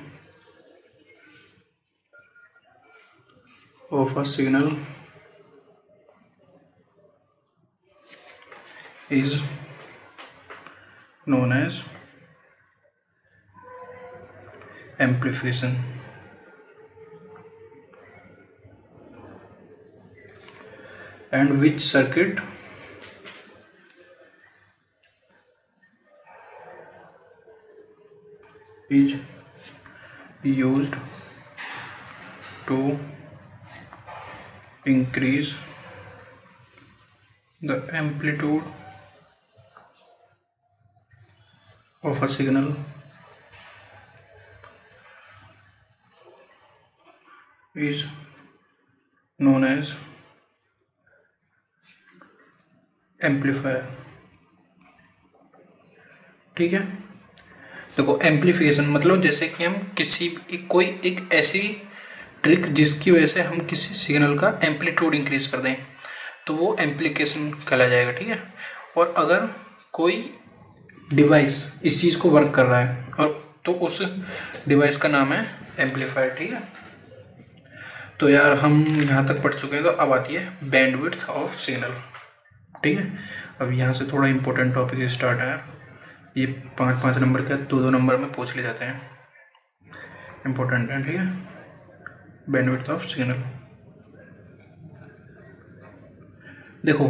of a signal is known as amplification. And which circuit is used to increase the amplitude of a signal is known as amplifier, ठीक है। देखो amplification मतलब जैसे कि हम किसी कोई एक ऐसी ट्रिक जिसकी वजह से हम किसी सिग्नल का एम्पलीट्यूड इंक्रीज कर दें, तो वो एम्पलीफिकेशन कहला जाएगा, ठीक है। और अगर कोई डिवाइस इस चीज़ को वर्क कर रहा है और तो उस डिवाइस का नाम है एम्पलीफायर, ठीक है। तो यार हम यहाँ तक पढ़ चुके हैं, तो अब आती है बैंडविड्थ ऑफ सिग्नल, ठीक है। अब यहाँ से थोड़ा इंपॉर्टेंट टॉपिक स्टार्ट है, ये 5-5 नंबर के 2-2 नंबर में पूछ ले जाते हैं, इंपॉर्टेंट है, ठीक है। बैंडविड्थ ऑफ सिग्नल, देखो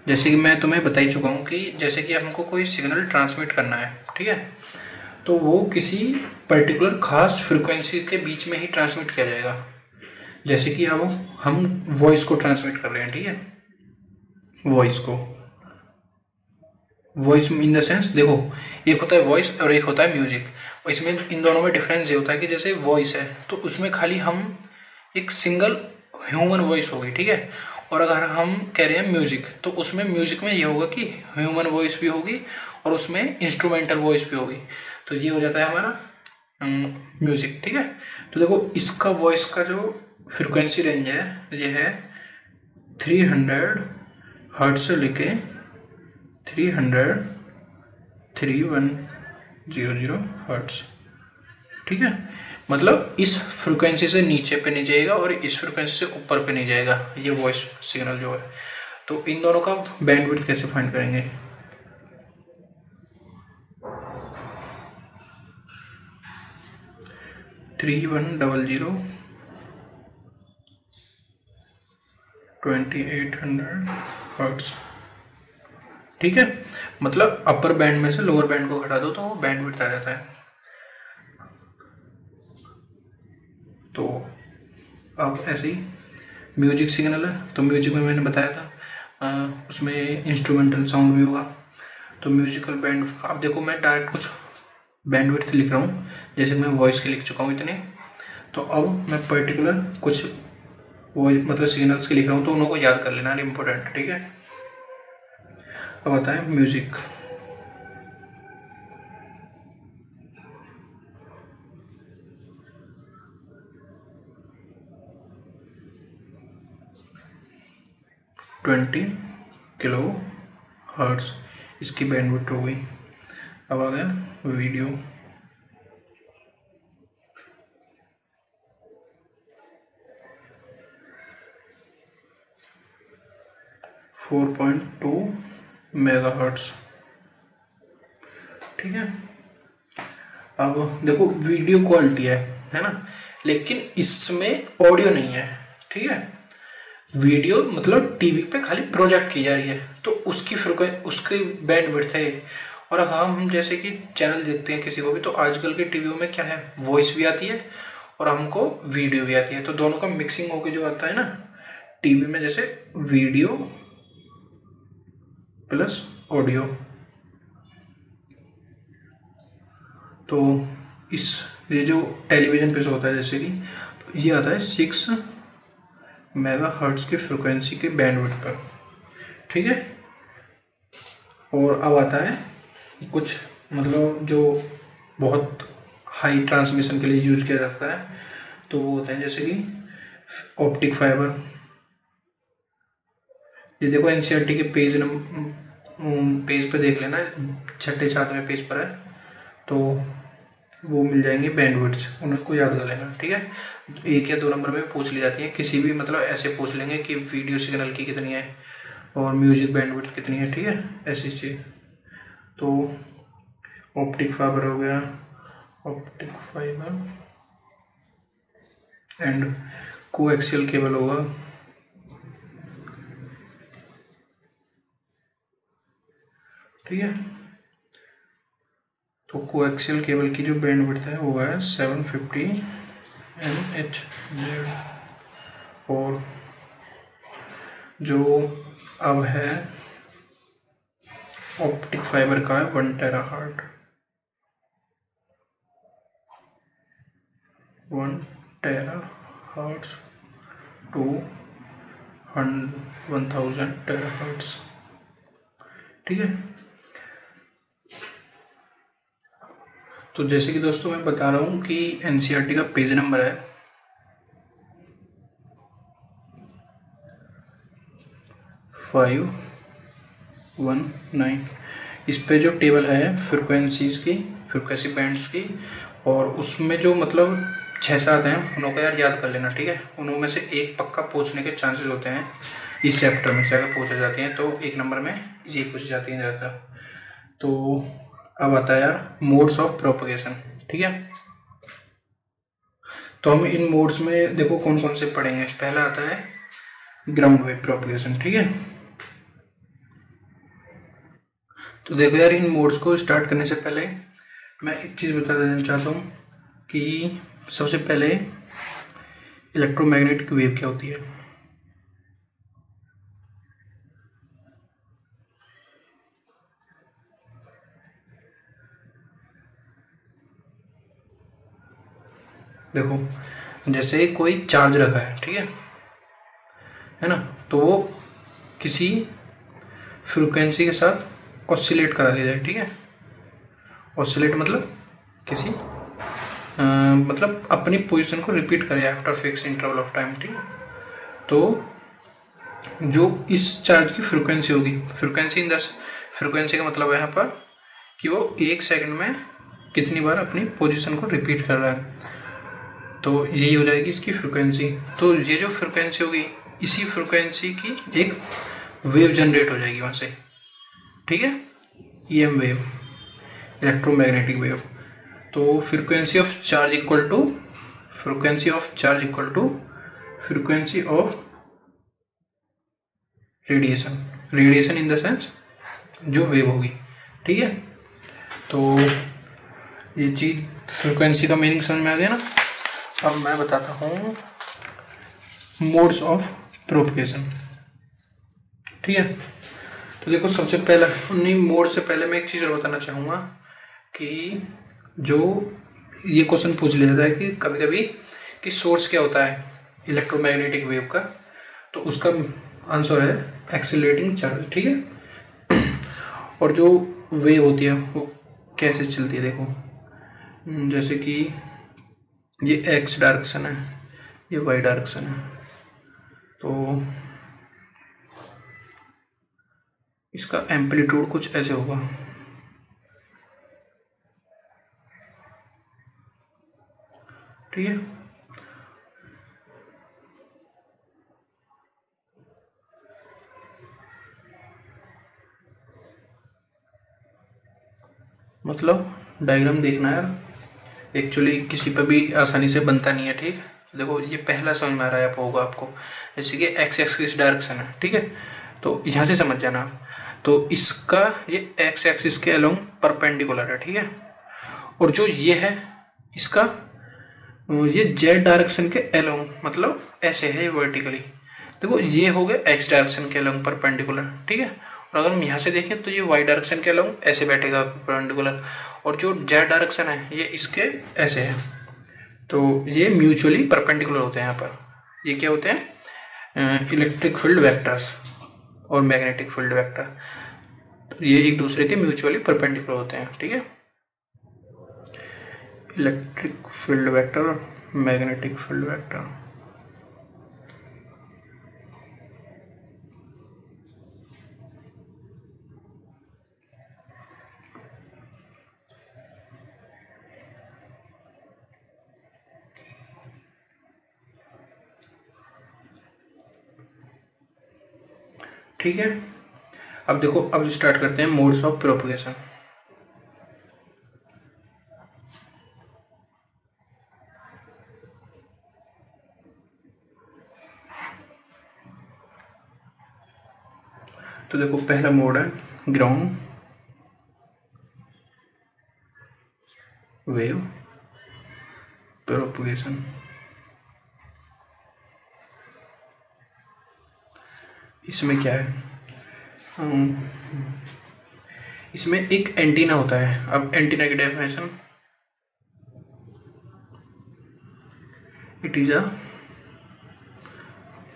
जैसे कि मैं तुम्हें बता ही चुका हूँ कि जैसे कि हमको कोई सिग्नल ट्रांसमिट करना है, ठीक है, तो वो किसी पर्टिकुलर खास फ्रिक्वेंसी के बीच में ही ट्रांसमिट किया जाएगा। जैसे कि अब हम वॉइस को ट्रांसमिट कर रहे हैं, ठीक है, वॉइस इन द सेंस, देखो एक होता है वॉइस और एक होता है म्यूजिक। और इसमें इन दोनों में डिफरेंस ये होता है कि जैसे वॉइस है तो उसमें खाली हम एक सिंगल ह्यूमन वॉइस होगी, ठीक है। और अगर हम कह रहे हैं म्यूजिक, तो उसमें म्यूजिक में ये होगा कि ह्यूमन वॉइस भी होगी और उसमें इंस्ट्रूमेंटल वॉइस भी होगी, तो ये हो जाता है हमारा म्यूजिक, ठीक है। तो देखो इसका वॉइस का जो फ्रिक्वेंसी रेंज है ये है 300 हर्ट्ज से लेके 300 हर्ट्ज, ठीक है। मतलब इस फ्रिक्वेंसी से नीचे पे नहीं जाएगा और इस फ्रिक्वेंसी से ऊपर पे नहीं जाएगा ये वॉइस सिग्नल जो है। तो इन दोनों का बैंडविड्थ कैसे फाइंड करेंगे, 3100 2800 हर्ट्ज। ठीक है, मतलब अपर बैंड में से लोअर बैंड को घटा दो तो वो बैंड विड्थ आ जाता है। तो अब ऐसे ही म्यूजिक सिग्नल है, तो म्यूजिक में मैंने बताया था उसमें इंस्ट्रूमेंटल साउंड भी होगा। तो म्यूजिकल बैंड, अब देखो मैं डायरेक्ट कुछ बैंड विड्थ लिख रहा हूँ, जैसे मैं वॉइस के लिख चुका हूँ इतने, तो अब मैं पर्टिकुलर कुछ वॉइस मतलब सिग्नल्स के लिख रहा हूँ, तो उनको याद कर लेना, इम्पोर्टेंट। ठीक है, अब आता है म्यूजिक। ट्वेंटी किलो हर्ट्ज इसकी बैंडविड्थ हो गई। अब आ गया वीडियो। Four 4.2 megahertz. ठीक है, अब देखो वीडियो क्वालिटी है ना, लेकिन इसमें ऑडियो नहीं है। ठीक है, वीडियो मतलब टीवी पे खाली प्रोजेक्ट की जा रही है, तो उसकी उसकी बैंडविड्थ है। और अगर हम जैसे कि चैनल देखते हैं किसी को भी, तो आजकल के टीवी में क्या है, वॉइस भी आती है और हमको वीडियो भी आती है, तो दोनों का मिक्सिंग होकर जो आता है ना टीवी में, जैसे वीडियो प्लस ऑडियो। तो इस ये जो टेलीविजन पे होता है जैसे कि, तो ये आता है 6 मेगाहर्ट्ज की फ्रिक्वेंसी के बैंडविड्थ पर। ठीक है, और अब आता है कुछ मतलब जो बहुत हाई ट्रांसमिशन के लिए यूज किया जाता है, तो वो होता है जैसे कि ऑप्टिक फाइबर। ये देखो एनसीईआरटी के पेज पे देख लेना, 6-7वें पेज पर है, तो वो मिल जाएंगे बैंडविड्थ, उनको याद कर लेना। ठीक है, 1 या 2 नंबर में पूछ ली जाती है, किसी भी मतलब ऐसे पूछ लेंगे कि वीडियो सिग्नल की कितनी है और म्यूजिक बैंडविड्थ कितनी है। ठीक है, ऐसी चीज़। तो ऑप्टिक फाइबर हो गया, optic fibre and coaxial cable होगा। ठीक है, तो कोएक्सियल केबल की जो बैंडविड्थ है वो है 750 mHz। और जो अब है ऑप्टिक फाइबर का है 1 टेराहर्ट्ज। 1 terahertz to 1000 terahertz. ठीक है, तो जैसे कि दोस्तों मैं बता रहा हूँ कि एनसीईआरटी का पेज नंबर है 519। इस पे जो टेबल है फ्रिक्वेंसीज की, फ्रिक्वेंसी बैंड्स की, और उसमें जो मतलब 6-7 हैं उनको यार याद कर लेना। ठीक है, उनमें से एक पक्का पूछने के चांसेस होते हैं इस चैप्टर में से, अगर पूछे जाती हैं तो 1 नंबर में ये पूछी जाती हैं ज़्यादातर। तो अब आता है यार मोड्स ऑफ प्रोपगेशन। ठीक है, तो हम इन मोड्स में देखो कौन कौन से पढ़ेंगे। पहला आता है ग्राउंड वेव प्रोपगेशन। ठीक है, तो देखो यार इन मोड्स को स्टार्ट करने से पहले मैं एक चीज़ बता देना चाहता हूँ कि सबसे पहले इलेक्ट्रोमैग्नेटिक वेव क्या होती है। देखो जैसे कोई चार्ज रखा है, ठीक है ना, तो वो किसी फ्रिक्वेंसी के साथ ऑसिलेट करा दिया जाए। ठीक है, ऑसिलेट मतलब किसी मतलब अपनी पोजीशन को रिपीट करे after fix interval of time. ठीक है, तो जो इस चार्ज की फ्रिक्वेंसी होगी, फ्रिक्वेंसी इन द फ्रिक्वेंसी का मतलब है यहाँ पर कि वो 1 सेकंड में कितनी बार अपनी पोजीशन को रिपीट कर रहा है, तो यही हो जाएगी इसकी फ्रिक्वेंसी। तो ये जो फ्रिक्वेंसी होगी, इसी फ्रिक्वेंसी की एक वेव जनरेट हो जाएगी वहाँ से। ठीक है, ईएम वेव, इलेक्ट्रोमैग्नेटिक वेव। तो frequency of charge equal to frequency of charge equal to frequency of radiation, radiation in the sense जो वेव होगी, ठीक है। तो ये चीज़ फ्रिक्वेंसी का मीनिंग समझ में आ गया ना। अब मैं बताता हूँ मोड्स ऑफ प्रोपगेशन, ठीक है। तो देखो सबसे पहला, नहीं मोड से पहले मैं एक चीज़ और बताना चाहूँगा कि जो ये क्वेश्चन पूछ लिया जाता है कि कभी कभी कि सोर्स क्या होता है इलेक्ट्रोमैग्नेटिक वेव का, तो उसका आंसर है एक्सीलरेटिंग चार्ज, ठीक है। और जो वेव होती है वो कैसे चलती है, देखो जैसे कि ये एक्स डायरेक्शन है, ये वाई डायरेक्शन है, तो इसका एम्पलीट्यूड कुछ ऐसे होगा, ठीक है। मतलब डायग्राम देखना है, एक्चुअली किसी पर भी आसानी से बनता नहीं है, ठीक है। देखो ये पहला समझ में आ रहा है होगा आपको, जैसे कि एक्स एक्सिस डायरेक्शन है, ठीक है, तो यहाँ से समझ जाना आप। तो इसका ये एक्स एक्सिस के अलोंग परपेंडिकुलर है, ठीक है। और जो ये है इसका ये जेड डायरेक्शन के अलोंग, मतलब ऐसे है वर्टिकली। देखो ये हो गया एक्स डायरेक्शन के अलोंग परपेंडिकुलर, ठीक है। और अगर हम यहाँ से देखें तो ये वाई डायरेक्शन के अलोंग ऐसे बैठेगा परपेंडिकुलर, और जो जेड डायरेक्शन है ये इसके ऐसे है। तो ये म्यूचुअली परपेंडिकुलर होते हैं यहाँ पर। ये क्या होते हैं, इलेक्ट्रिक फील्ड वेक्टर्स और मैग्नेटिक फील्ड वेक्टर, तो ये एक दूसरे के म्यूचुअली परपेंडिकुलर होते हैं, ठीक है। इलेक्ट्रिक फील्ड वेक्टर और मैग्नेटिक फील्ड वेक्टर, ठीक है। अब देखो, अब स्टार्ट करते हैं मोड्स ऑफ प्रोपगेशन। तो देखो पहला मोड है ग्राउंड वेव प्रोपगेशन। इसमें क्या है, इसमें एक एंटीना होता है। अब एंटीना की डेफिनेशन, इट इज अ,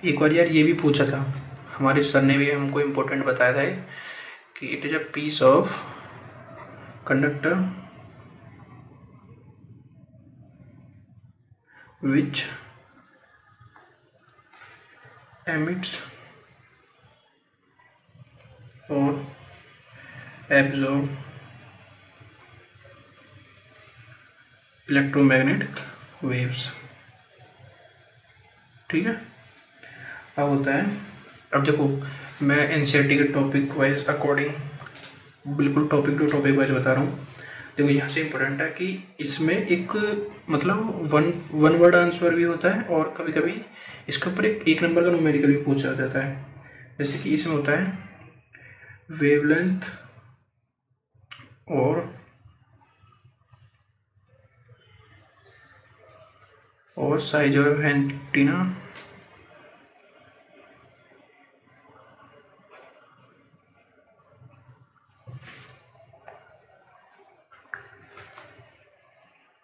एक बार यार ये भी पूछा था हमारे सर ने भी हमको इम्पोर्टेंट बताया था कि it is a piece of conductor which emits or absorb electromagnetic waves, ठीक है। अब होता है, अब देखो मैं एनसीईआरटी के टॉपिक वाइज अकॉर्डिंग बिल्कुल टॉपिक टू टॉपिक वाइज बता रहा हूँ। देखो यहाँ से इम्पोर्टेंट है कि इसमें एक मतलब वन वर्ड आंसर भी होता है, और कभी कभी इसके ऊपर एक नंबर का न्यूमेरिकल भी पूछा जाता है। जैसे कि इसमें होता है वेवलेंथ और साइज ऑफ एंटीना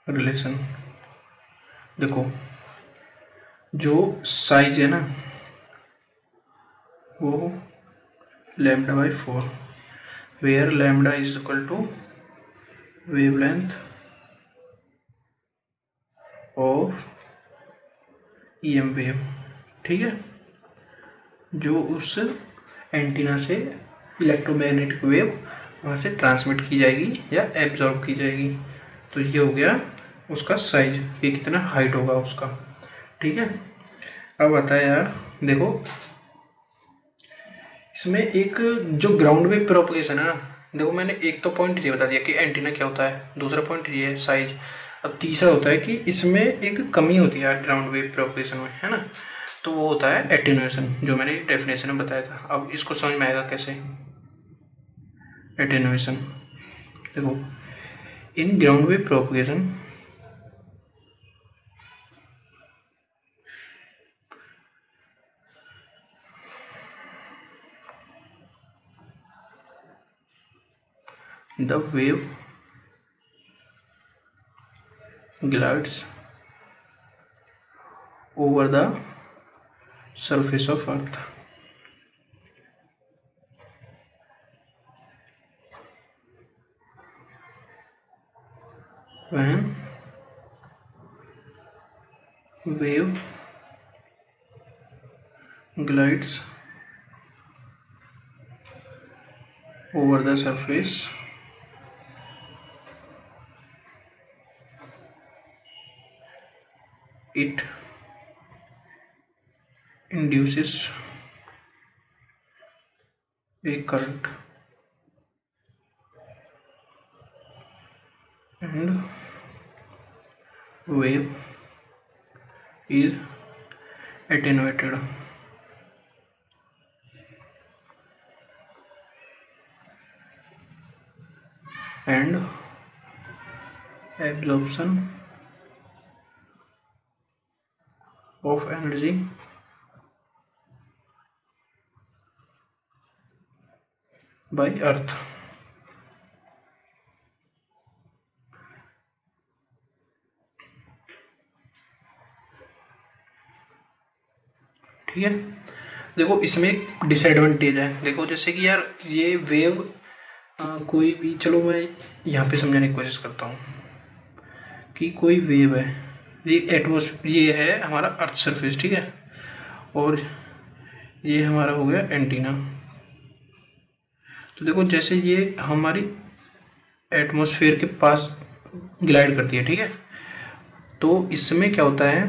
रिलेशन। देखो जो साइज है ना वो lambda by 4, where lambda is equal to wavelength of EM wave, ठीक है, जो उस एंटीना से इलेक्ट्रोमैग्नेटिक वेव वहाँ से ट्रांसमिट की जाएगी या एब्जॉर्ब की जाएगी। तो ये हो गया उसका साइज, ये कितना हाइट होगा उसका, ठीक है। अब आता है यार, देखो इसमें एक जो ग्राउंड वेव प्रोपगेशन है ना, देखो मैंने एक तो पॉइंट ये बता दिया कि एंटीना क्या होता है, दूसरा पॉइंट ये है साइज, अब तीसरा होता है कि इसमें एक कमी होती है यार ग्राउंड वेव प्रोपगेशन में, है ना, तो वो होता है एटेन्यूएशन, जो मैंने डेफिनेशन में बताया था। अब इसको समझ में आएगा कैसे। एटेन्यूएशन देखो, in ground wave propagation the wave glides over the surface of earth when wave glides over the surface it induces a current and wave is attenuated and absorption of energy by earth। ठीक है, देखो इसमें एक disadvantage है। देखो जैसे कि यार ये वेव कोई भी, चलो मैं यहाँ पे समझाने की कोशिश करता हूँ कि कोई वेव है, ये एटमॉस्फेयर, ये है हमारा अर्थ सरफेस, ठीक है, और ये हमारा हो गया एंटीना। तो देखो जैसे ये हमारी एटमॉस्फेयर के पास ग्लाइड करती है, ठीक है, तो इसमें क्या होता है,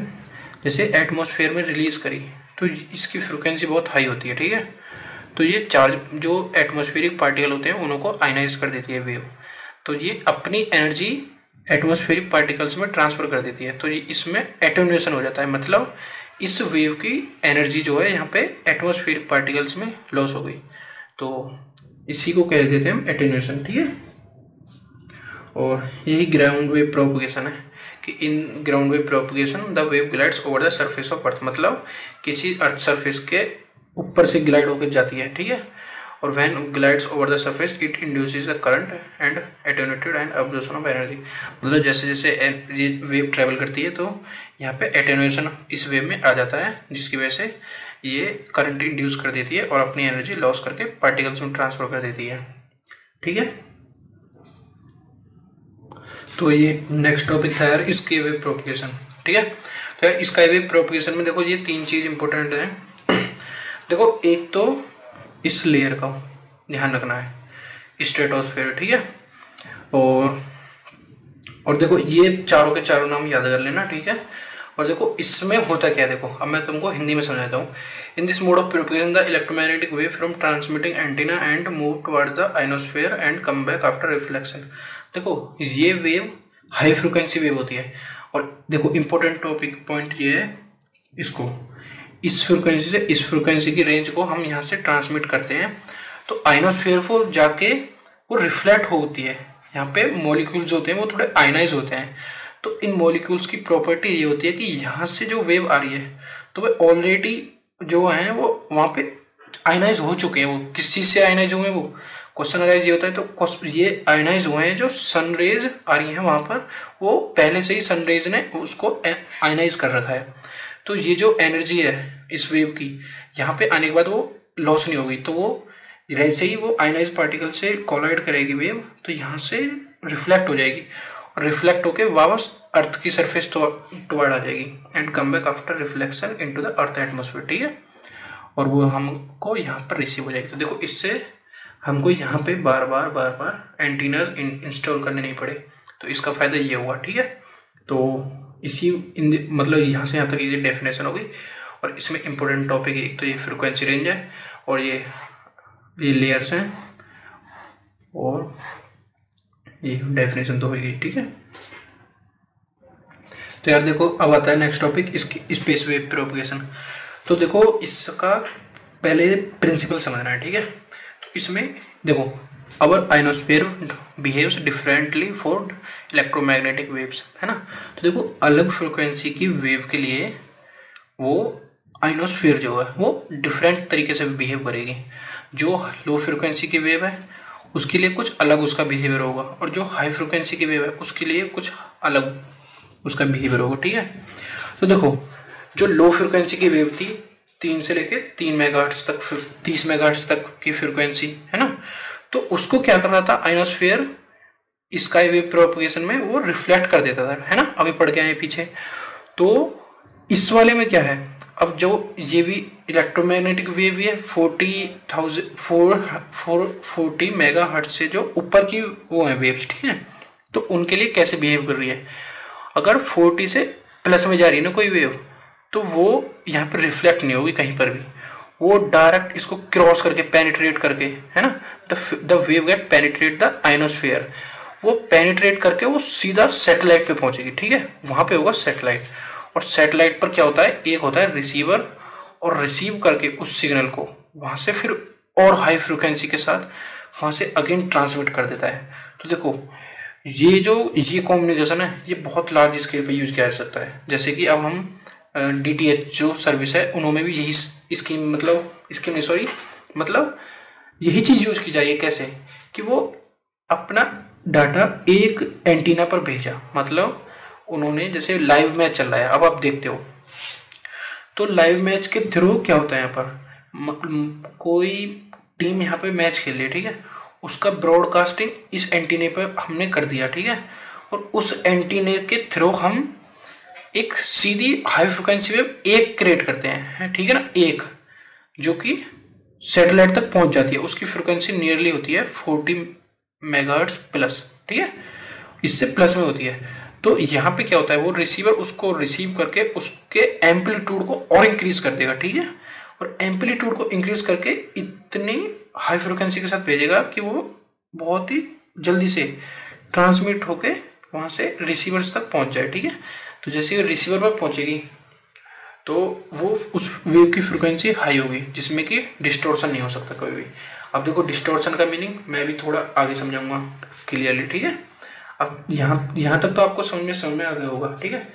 जैसे एटमॉस्फेयर में रिलीज करी तो इसकी फ्रिक्वेंसी बहुत हाई होती है, ठीक है, तो ये चार्ज जो एटमॉस्फेरिक पार्टिकल होते हैं उनको आयनाइज कर देती है वेव, तो ये अपनी एनर्जी एटमॉस्फेरिक पार्टिकल्स में ट्रांसफर कर देती है, तो ये इसमें एटेन्यूएशन हो जाता है, मतलब इस वेव की एनर्जी जो है यहाँ पे एटमॉस्फेरिक पार्टिकल्स में लॉस हो गई, तो इसी को कह देते हैं हम एटेन्यूएशन, ठीक है। और यही ग्राउंड वेव प्रोपगेशन है कि in ground wave propagation the wave glides over the surface of earth, मतलब किसी अर्थ सरफेस के ऊपर से ग्लाइड होकर जाती है, ठीक है, और when glides over the surface it induces the current and attenuated and absorption of energy, मतलब जैसे जैसे ये वेव ट्रेवल करती है तो यहाँ पे एटेन्यूएशन इस वेव में आ जाता है, जिसकी वजह से ये करंट इंड्यूस कर देती है और अपनी एनर्जी लॉस करके पार्टिकल्स में ट्रांसफर कर देती है, ठीक है। तो ये नेक्स्ट टॉपिक था यार इसके वेव प्रोपगेशन, ठीक है। तो यार इसका वेव प्रोपगेशन में देखो ये तीन चीज इंपॉर्टेंट है। देखो एक तो इस लेयर का ध्यान रखना है, स्ट्रेटोस्फेयर, ठीक है, और देखो ये चारों के चारों नाम याद कर लेना, ठीक है। और देखो इसमें होता क्या है, देखो अब मैं तुमको हिंदी में समझाता हूँ। In this mode of propagation the electromagnetic wave from transmitting antenna and move toward the ionosphere and come back after reflection. देखो ये वेव हाई फ्रिक्वेंसी वेव होती है, और देखो इंपॉर्टेंट टॉपिक पॉइंट ये है, इसको इस फ्रिक्वेंसी से इस फ्रिक्वेंसी की रेंज को हम यहाँ से ट्रांसमिट करते हैं, तो आयनोस्फेयर को जाके वो रिफ्लेक्ट होती है। यहाँ पे मॉलिक्यूल्स होते हैं वो थोड़े आयनाइज होते हैं, तो इन मॉलिक्यूल्स की प्रॉपर्टी ये होती है कि यहाँ से जो वेव आ रही है तो वे ऑलरेडी जो हैं वो वहाँ पे आयनाइज हो चुके हैं। वो किस चीज़ से आयनाइज हुए हैं, वो क्वेश्चन अराइज ये होता है, तो ये आयनाइज हुए हैं जो सनरेज आ रही हैं वहाँ पर, वो पहले से ही सनरेज ने उसको आयनाइज कर रखा है। तो ये जो एनर्जी है इस वेव की यहाँ पे आने के बाद वो लॉस नहीं होगी, तो वो जैसे ही वो आयनाइज पार्टिकल से कोलाइड करेगी वेव, तो यहाँ से रिफ्लेक्ट हो जाएगी और रिफ्लेक्ट होके वापस अर्थ की सरफेस टुवर्ड आ जाएगी and come back after reflection into the earth atmosphere, ठीक है, और वो हमको यहाँ पर रिसीव हो जाएगी। तो देखो इससे हमको यहाँ पे बार बार एंटीनाज इंस्टॉल करने नहीं पड़े, तो इसका फायदा ये हुआ, ठीक है। तो इसी मतलब यहाँ से यहाँ तक ये डेफिनेशन हो गई, और इसमें इंपॉर्टेंट टॉपिक एक तो ये फ्रिक्वेंसी रेंज है, और ये लेयर्स हैं, और ये डेफिनेशन तो हो गई, ठीक है। तो यार देखो अब आता है नेक्स्ट टॉपिक, इसकी स्पेस वेव प्रोपगेशन। तो देखो इसका पहले प्रिंसिपल समझना है, ठीक है। तो इसमें देखो our ionosphere behaves differently for electromagnetic waves, है ना। तो देखो अलग फ्रिक्वेंसी की वेव के लिए वो आइनोस्फीयर जो है वो डिफरेंट तरीके से बिहेव करेगी। जो लो फ्रिक्वेंसी की वेव है उसके लिए कुछ अलग उसका बिहेवियर होगा, और जो हाई फ्रिक्वेंसी की वेव है उसके लिए कुछ अलग उसका बिहेवियर होगा, ठीक है। तो देखो जो लो फ्रिक्वेंसी की वेव थी 3 से लेके 3 मेगाहर्ट्ज तक, 30 मेगाहर्ट्ज तक की फ्रिक्वेंसी, है ना। तो उसको क्या कर रहा था आइनोस्फीयर स्काई वेव प्रोपगेशन में वो रिफ्लेक्ट कर देता था, है ना। अभी पढ़ के आए पीछे। तो इस वाले में क्या है, अब जो ये भी इलेक्ट्रोमैग्नेटिक वेव है 40 मेगा हर्ट्ज से जो ऊपर की वो है वेव्स, ठीक है। तो उनके लिए कैसे बिहेव कर रही है, अगर 40 से प्लस में जा रही है ना कोई वेव, तो वो यहाँ पर रिफ्लेक्ट नहीं होगी कहीं पर भी, वो डायरेक्ट इसको क्रॉस करके पेनिट्रेट करके, है ना, the wave get penetrate the ionosphere, वो पेनिट्रेट करके वो सीधा सैटेलाइट पे पहुंचेगी, ठीक है। वहां पे होगा सैटेलाइट, और सैटेलाइट पर क्या होता है, एक होता है रिसीवर, और रिसीव करके उस सिग्नल को वहां से फिर और हाई फ्रिक्वेंसी के साथ वहां से अगेन ट्रांसमिट कर देता है। तो देखो ये कम्युनिकेशन है ये बहुत लार्ज स्केल पे यूज किया जा सकता है। जैसे कि अब हम DTH जो सर्विस है उन्होंने भी यही स्कीम मतलब यही चीज यूज की जाएगी। कैसे कि वो अपना डाटा एक एंटीना पर भेजा, मतलब उन्होंने जैसे लाइव मैच चल रहा है अब आप देखते हो, तो लाइव मैच के थ्रू क्या होता है यहाँ पर कोई टीम यहाँ पे मैच खेल रही है, ठीक है, उसका ब्रॉडकास्टिंग इस एंटीने पर हमने कर दिया, ठीक है, और उस एंटीने के थ्रू हम एक सीधी हाई फ्रिक्वेंसी वेव एक क्रिएट करते हैं, ठीक है ना, एक जो कि सैटेलाइट तक पहुंच जाती है, उसकी फ्रिक्वेंसी नियरली होती है 40 मेगाहर्ट्ज प्लस, ठीक है, इससे प्लस में होती है। तो यहाँ पे क्या होता है, वो रिसीवर उसको रिसीव करके उसके एम्पलीट्यूड को और इंक्रीज कर देगा, ठीक है, और एम्पलीट्यूड को इंक्रीज करके इतनी हाई फ्रिक्वेंसी के साथ भेजेगा कि वो बहुत ही जल्दी से ट्रांसमिट होके वहाँ से रिसीवर्स तक पहुँच जाए, ठीक है। तो जैसे ही रिसीवर पर पहुँचेगी तो वो उस वेव की फ्रिक्वेंसी हाई होगी जिसमें कि डिस्टोर्शन नहीं हो सकता कोई भी। अब देखो डिस्टोर्शन का मीनिंग मैं भी थोड़ा आगे समझाऊंगा क्लियरली, ठीक है। अब यहाँ तक तो आपको समझ में आ गया होगा, ठीक है।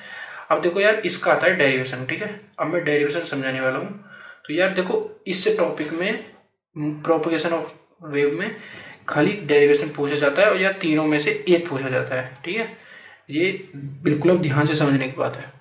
अब देखो यार इसका आता है डेरिवेशन, ठीक है। अब मैं डेरिवेशन समझाने वाला हूँ। तो यार देखो इस टॉपिक में प्रोपगेशन ऑफ वेव में खाली डेरिवेशन पूछा जाता है, और या तीनों में से एक पूछा जाता है, ठीक है। ये बिल्कुल अब ध्यान से समझने की बात है।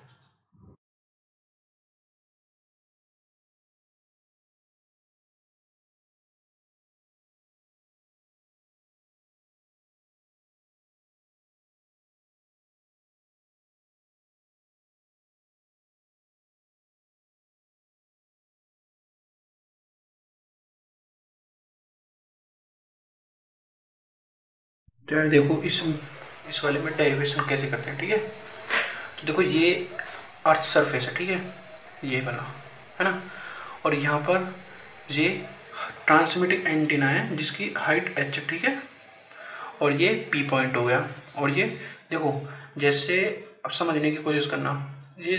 तो यार देखो इस वाले में डेरिवेशन कैसे करते हैं, ठीक है। तो देखो ये अर्थ सरफेस है, ठीक है, ये वाला, है ना, और यहाँ पर ये ट्रांसमिटिंग एंटीना है जिसकी हाइट h, ठीक है, और ये P पॉइंट हो गया। और ये देखो जैसे अब समझने की कोशिश करना, ये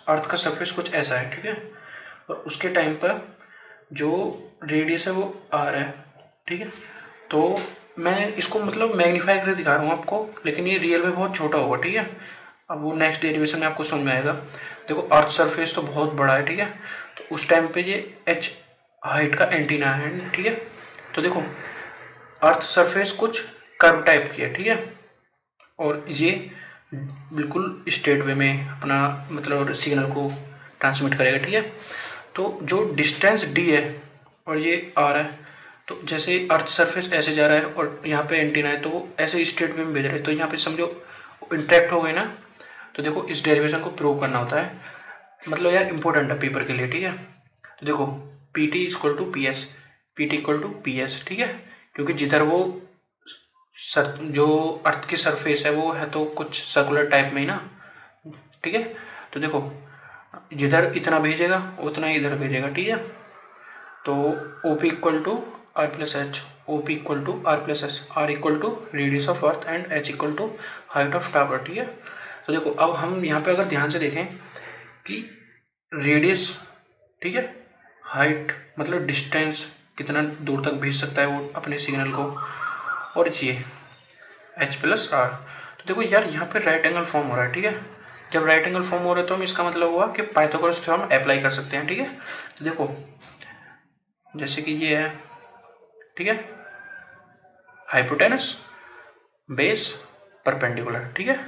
अर्थ का सरफेस कुछ ऐसा है, ठीक है, और उसके टाइम पर जो रेडियस है वो r है, ठीक है। तो मैं इसको मतलब मैग्नीफाई करके दिखा रहा हूँ आपको, लेकिन ये रियल में बहुत छोटा होगा, ठीक है। अब वो नेक्स्ट डेरिवेशन में आपको समझ में आएगा। देखो अर्थ सरफेस तो बहुत बड़ा है, ठीक है, तो उस टाइम पे ये h हाइट का एंटीना है, ठीक है। तो देखो अर्थ सरफेस कुछ कर्व टाइप की है, ठीक है, और ये बिल्कुल स्ट्रेट वे में अपना मतलब सिग्नल को ट्रांसमिट करेगा, ठीक है। तो जो डिस्टेंस d है और ये r है, तो जैसे अर्थ सरफेस ऐसे जा रहा है और यहाँ पे एंटीना है तो वो ऐसे स्ट्रेट वे में भेज रहा है, तो यहाँ पे समझो इंटरेक्ट हो गए ना। तो देखो इस डेरिवेशन को प्रूव करना होता है, मतलब यार इंपॉर्टेंट है पेपर के लिए, ठीक है। तो देखो P T equal to P S, P T equal to P S, ठीक है, क्योंकि जिधर वो जो अर्थ की सरफेस है वो है तो कुछ सर्कुलर टाइप में ही ना, ठीक है। तो देखो जिधर इतना भेजेगा उतना ही इधर भेजेगा, ठीक है। तो O P equal to R plus H, O P equal to R plus H, R equal to radius of earth and H equal to height of tower, ठीक है। तो देखो अब हम यहाँ पे अगर ध्यान से देखें कि रेडियस, ठीक है, हाइट मतलब डिस्टेंस कितना दूर तक भेज सकता है वो अपने सिग्नल को, और ये h प्लस आर। तो देखो यार यहाँ पे राइट एंगल फॉर्म हो रहा है, ठीक है। जब राइट एंगल फॉर्म हो रहा है तो हम इसका मतलब हुआ कि पाइथागोरस थ्योरम अप्लाई कर सकते हैं, ठीक है। तो देखो जैसे कि ये है, ठीक है, हाइपोटेनस बेस परपेंडिकुलर, ठीक है,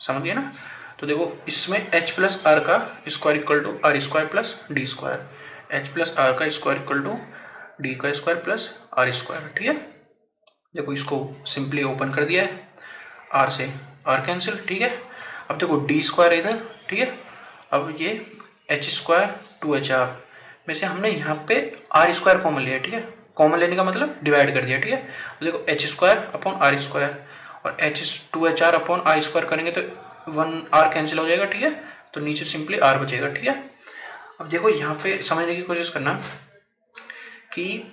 समझ गए ना। तो देखो इसमें h प्लस आर का square equal to R square plus D square, h plus R का स्क्वायर इक्वल टू डी का स्क्वायर प्लस आर स्क्वायर, ठीक है। देखो इसको सिंपली ओपन कर दिया है, आर से आर कैंसिल, ठीक है। अब देखो डी स्क्वायर इधर, ठीक है। अब ये H square two H R में से हमने यहाँ पे आर स्क्वायर कॉमन लिया, ठीक है। कॉमन लेने का मतलब डिवाइड कर दिया, ठीक है। तो देखो H square upon R square और H two H R upon R square करेंगे तो 1 आर कैंसिल हो जाएगा, ठीक है। तो नीचे सिंपली आर बचेगा, ठीक है। अब देखो यहाँ पे समझने की कोशिश करना कि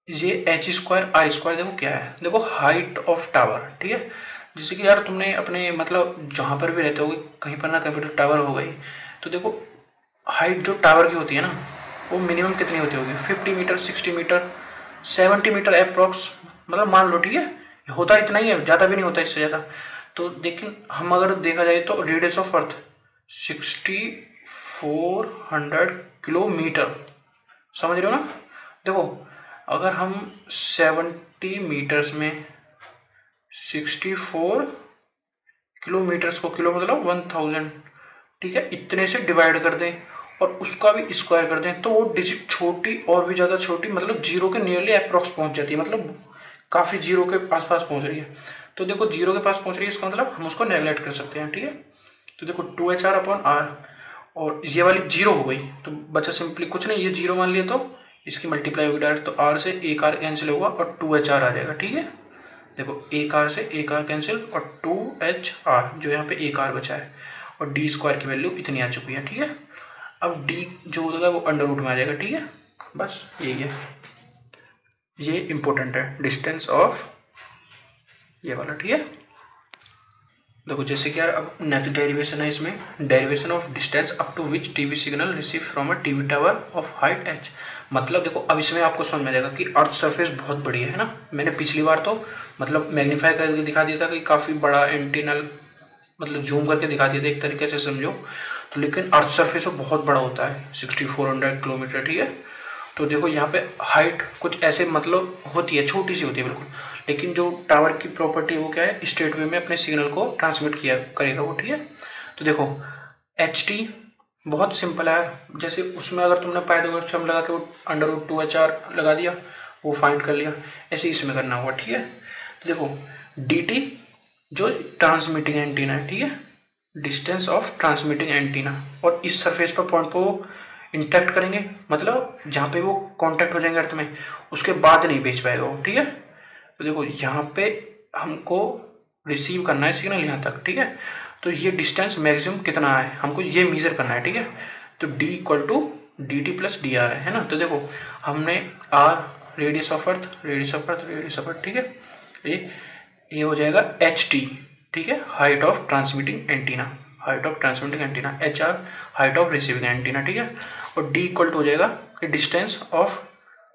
ये एच स्क्वायर आर स्क्वायर देखो क्या है, देखो हाइट ऑफ टावर, ठीक है। जैसे कि यार तुमने अपने मतलब जहाँ पर भी रहते हो कहीं पर ना कहीं पर टावर हो गई, तो देखो हाइट जो टावर की होती है ना वो मिनिमम कितनी होती होगी, 50 मीटर, 60 मीटर, 70 मीटर अप्रॉक्स, मतलब मान लो, ठीक है। होता इतना ही है, ज़्यादा भी नहीं होता इससे ज़्यादा। तो लेकिन हम अगर देखा जाए तो रेडियस ऑफ अर्थ 6400 किलोमीटर, समझ रहे हो ना। देखो अगर हम 70 मीटर्स में 64 किलोमीटर्स को, किलो मतलब 1000, ठीक है, इतने से डिवाइड कर दें और उसका भी स्क्वायर कर दें तो वो डिजिट छोटी और भी ज़्यादा छोटी, मतलब जीरो के नियरली अप्रॉक्स पहुंच जाती है, मतलब काफ़ी जीरो के आसपास पहुंच रही है। तो देखो जीरो के पास पहुंच रही है इसका मतलब हम उसको नेगलेक्ट कर सकते हैं, ठीक है। तो देखो 2HR अपॉन आर और ये वाली जीरो हो गई तो बचा सिंपली कुछ नहीं, ये जीरो मान लिया तो इसकी मल्टीप्लाई होगी डायरेक्ट, तो आर से एक आर कैंसिल होगा और 2HR आ जाएगा, ठीक है। देखो एक आर से एक आर कैंसिल और 2HR जो यहाँ पे एक आर बचा है और डी स्क्वायर की वैल्यू इतनी आ चुकी है, ठीक है। अब डी जो होगा वो अंडर रूट में आ जाएगा, ठीक है। बस यही है, ये इंपॉर्टेंट है डिस्टेंस ऑफ ये वाला, ठीक है। देखो जैसे कि यार अब नेक्स्ट डेरिवेशन है इसमें, derivation of distance up to which TV signal receive from a TV tower of height h। मतलब देखो अब इसमें आपको समझ में आ जाएगा कि अर्थ सरफेस बहुत बड़ी है ना। मैंने पिछली बार तो मतलब मैग्नीफाई करके दिखा दिया था कि काफ़ी बड़ा एंटीनल, मतलब जूम करके दिखा दिया था एक तरीके से समझो। तो लेकिन अर्थ सरफेस वो बहुत बड़ा होता है 6400 किलोमीटर, ठीक है। तो देखो यहाँ पे हाइट कुछ ऐसे मतलब होती है, छोटी सी होती है बिल्कुल, लेकिन जो टावर की प्रॉपर्टी वो क्या है, स्ट्रेट वे में अपने सिग्नल को ट्रांसमिट किया करेगा वो, ठीक है। तो देखो एच टी बहुत सिंपल है, जैसे उसमें अगर तुमने पाइथागोरस थ्योरम लगा के वो अंडर रूट 2HR लगा दिया, वो फाइंड कर लिया, ऐसे इसमें करना होगा, ठीक है। तो देखो डी टी जो ट्रांसमिटिंग एंटीना है, ठीक है, डिस्टेंस ऑफ ट्रांसमिटिंग एंटीना, और इस सरफेस पर पॉइंट को इंटैक्ट करेंगे, मतलब जहाँ पे वो कांटेक्ट हो जाएंगे अर्थ में उसके बाद नहीं भेज पाएगा वो, ठीक है। तो देखो यहाँ पे हमको रिसीव करना है सिग्नल यहाँ तक, ठीक है। तो ये डिस्टेंस मैक्सिमम कितना है हमको ये मेजर करना है, ठीक है। तो D equal to D T plus D R है ना। तो देखो हमने R radius of earth, radius of earth, radius of earth, ठीक है। ये हो जाएगा एच टी, ठीक है, height of transmitting antenna, height of transmitting antenna, H R height of receiving antenna, ठीक है। और डी इक्वल टू हो जाएगा डिस्टेंस ऑफ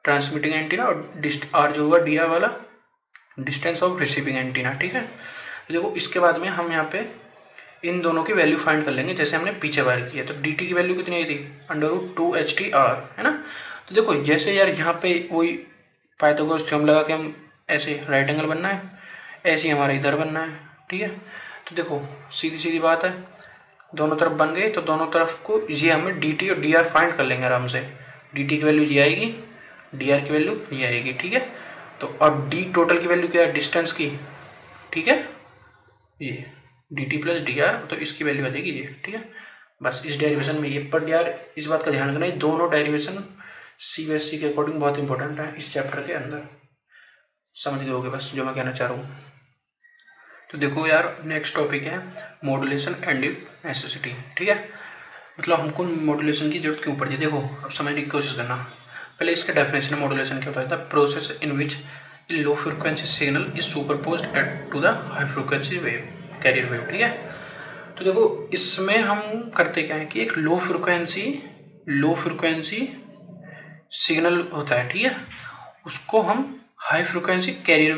ट्रांसमिटिंग एंटीना और आर जो होगा डी आर वाला डिस्टेंस ऑफ रिसीविंग एंटीना, ठीक है। तो देखो इसके बाद में हम यहाँ पे इन दोनों की वैल्यू फाइंड कर लेंगे जैसे हमने पीछे बार की है। तो डी टी की वैल्यू कितनी आई थी, अंडर रूट 2HTR, है ना। तो देखो जैसे यार यहाँ पे वही पाइथागोरस थ्योरम लगा के हम ऐसे राइट एंगल बनना है, ऐसे ही हमारा इधर बनना है, ठीक है। तो देखो सीधी सीधी बात है, दोनों तरफ बन गए तो दोनों तरफ को ये हमें डी टी और डी आर फाइंड कर लेंगे आराम से। डी टी की वैल्यू ये आएगी, डी आर की वैल्यू ये आएगी, ठीक है। तो और डी टोटल की वैल्यू क्या है डिस्टेंस की, ठीक है, ये D T plus D are, तो इसकी वैल्यू आ जाएगी ये, ठीक है। बस इस डेरिवेशन में ये, पर यार इस बात का ध्यान रखना है दोनों डेरिवेशन CBSE के अकॉर्डिंग बहुत इंपॉर्टेंट है इस चैप्टर के अंदर, समझ गए बस जो मैं कहना चाह रहा हूँ। तो देखो यार नेक्स्ट टॉपिक है मॉड्यूलेशन एंड इट्स नेसेसिटी, ठीक है। मतलब हमको मॉड्यूलेशन की जरूरत क्यों पड़ती है, देखो अब समझने की कोशिश करना। पहले इसका डेफिनेशन मॉड्यूलेशन क्या होता है, process in which a low frequency signal is superposed at to the high frequency wave, carrier wave, ठीक है। तो देखो इसमें हम करते क्या है कि एक लो फ्रिक्वेंसी सिग्नल होता है, ठीक है, उसको हम हाई फ्रिक्वेंसी कैरियर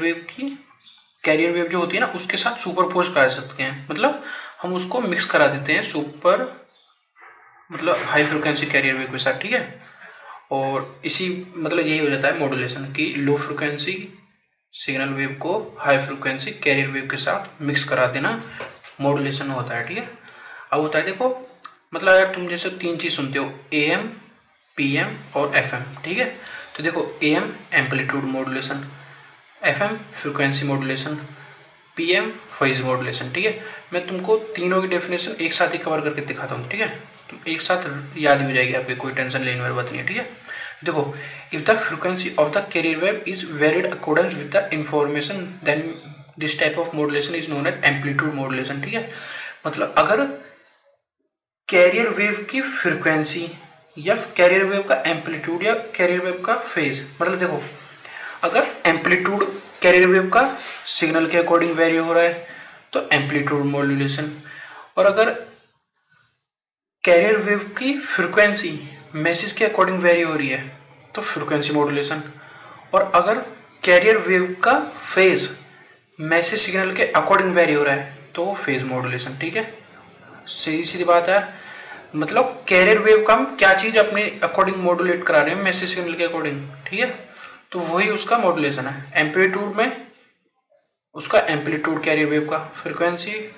वेव जो होती है ना उसके साथ सुपरपोज करा सकते हैं। मतलब हम उसको मिक्स करा देते हैं मतलब हाई फ्रिक्वेंसी कैरियर वेव के साथ, ठीक है। और इसी मतलब यही हो जाता है मॉड्यूलेशन की लो फ्रिक्वेंसी सिग्नल वेव को हाई फ्रिक्वेंसी कैरियर वेव के साथ मिक्स करा देना मॉड्यूलेशन होता है, ठीक है। अब होता है देखो, मतलब अगर तुम जैसे 3 चीज़ सुनते हो, AM, PM और FM, ठीक है। तो देखो AM amplitude modulation, FM frequency modulation, PM phase modulation, ठीक है। मैं तुमको तीनों की डेफिनेशन एक साथ ही कवर करके दिखाता हूँ, ठीक है। तुम एक साथ याद हो जाएगी आपकी, कोई टेंशन लेने वाली बात नहीं है, ठीक है। देखो, if the frequency of the carrier wave is varied accordance with the information then this type of modulation is known as amplitude modulation, ठीक है। मतलब अगर कैरियर वेव की फ्रीक्वेंसी या कैरियर वेव का एम्पलीट्यूड या कैरियर वेव का phase, मतलब देखो अगर एम्पलीट्यूड कैरियर वेव का सिग्नल के अकॉर्डिंग वेरी हो रहा है तो एम्पलीट्यूड मॉड्यूलेशन, और अगर कैरियर वेव की फ्रीक्वेंसी मैसेज के अकॉर्डिंग वेरी हो रही है तो फ्रीक्वेंसी मॉड्यूलेशन, और अगर कैरियर वेव का फेज मैसेज सिग्नल के अकॉर्डिंग वेरी हो रहा है तो वो फेज मॉड्यूलेशन, ठीक है। सीधी सीधी बात है, मतलब कैरियर वेव का हम क्या चीज़ अपने अकॉर्डिंग मॉड्यूलेट करा रहे हैं मैसेज सिग्नल के अकॉर्डिंग, ठीक है। तो वही उसका मॉड्यूलेशन है। एम्पलीट्यूड में उसका एम्पलीट्यूड कैरियर वेव का, फ्रीक्वेंसी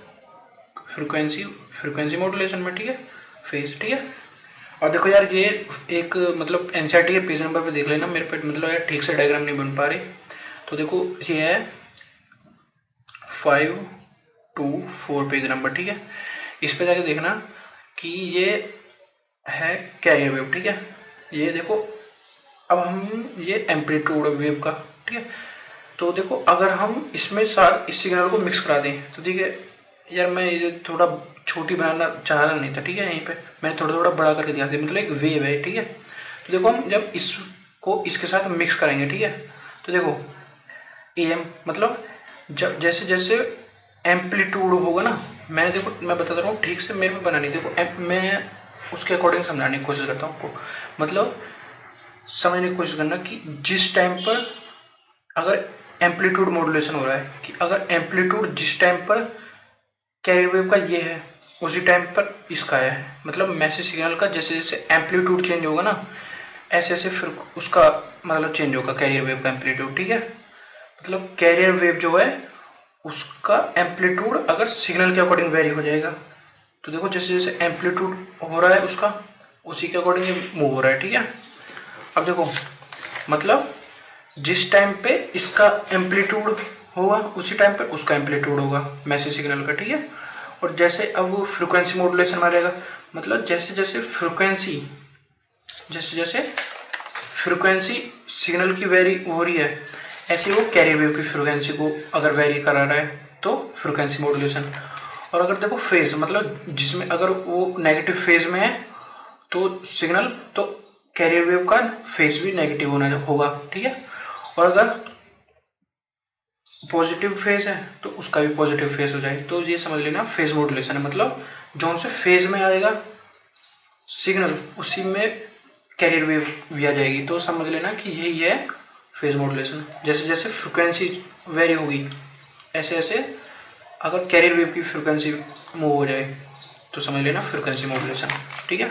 मॉड्यूलेशन में, ठीक है, फेज, ठीक है। और देखो यार ये एक मतलब एनसीईआरटी के पेज नंबर पे देख लेना, मेरे पे मतलब यार ठीक से डायग्राम नहीं बन पा रही। तो देखो ये है 524 पेज नंबर, ठीक है। इस पे जाके देखना कि ये है कैरियर वेव, ठीक है। ये देखो अब हम ये एम्पलीट्यूड वेव का, ठीक है। तो देखो अगर हम इसमें साथ इस सिग्नल को मिक्स करा दें तो ठीक है यार, मैं ये थोड़ा छोटी बनाना चाह रहा नहीं था, ठीक है। यहीं पे मैंने थोड़ा थोड़ा बड़ा करके दिया था, मतलब एक वेव है, ठीक है। तो देखो हम जब इसको इसके साथ मिक्स करेंगे, ठीक है, तो देखो AM मतलब जब जैसे जैसे एम्पलीट्यूड होगा ना, मैं देखो मैं बताता रहा हूँ ठीक से, मेरे को बनानी, देखो मैं उसके अकॉर्डिंग समझाने की कोशिश करता हूँ आपको। मतलब समझने की कोशिश करना कि जिस टाइम पर अगर एम्पलीट्यूड मॉड्यूलेशन हो रहा है, कि अगर एम्पलीट्यूड जिस टाइम पर कैरियर वेव का ये है उसी टाइम पर इसका है, मतलब मैसेज सिग्नल का जैसे जैसे एम्पलीट्यूड चेंज होगा ना ऐसे ऐसे फिर उसका मतलब चेंज होगा कैरियर वेव का एम्पलीट्यूड, ठीक है। मतलब कैरियर वेव जो है उसका एम्पलीट्यूड अगर सिग्नल के अकॉर्डिंग वेरी हो जाएगा, तो देखो जैसे जैसे एम्पलीट्यूड हो रहा है उसका उसी के अकॉर्डिंग ये मूव हो रहा है, ठीक है। अब देखो मतलब जिस टाइम पे इसका एम्पलीट्यूड होगा उसी टाइम पे उसका एम्पलीट्यूड होगा मैसेज सिग्नल का, ठीक है। और जैसे अब वो फ्रिक्वेंसी मॉड्यूलेशन में आ जाएगा, मतलब जैसे जैसे फ्रिक्वेंसी सिग्नल की वेरी हो रही है ऐसे वो कैरियर वेव की फ्रिक्वेंसी को अगर वेरी करा रहा है तो फ्रिक्वेंसी मॉड्यूलेशन। और अगर देखो फेज मतलब जिसमें अगर वो नेगेटिव फेज में है तो सिग्नल, तो कैरियर वेव का फेज भी नेगेटिव होना होगा, ठीक है। और अगर पॉजिटिव फेज है तो उसका भी पॉजिटिव फेज हो जाए, तो ये समझ लेना फेज मॉड्यूलेशन है। मतलब जौन से फेज में आएगा सिग्नल उसी में कैरियर वेव भी आ जाएगी, तो समझ लेना कि यही है फेज मॉड्यूलेशन। जैसे जैसे फ्रिक्वेंसी वेरी होगी ऐसे ऐसे अगर कैरियर वेव की फ्रिक्वेंसी मूव हो जाए तो समझ लेना फ्रिक्वेंसी मॉड्यूलेशन, ठीक है।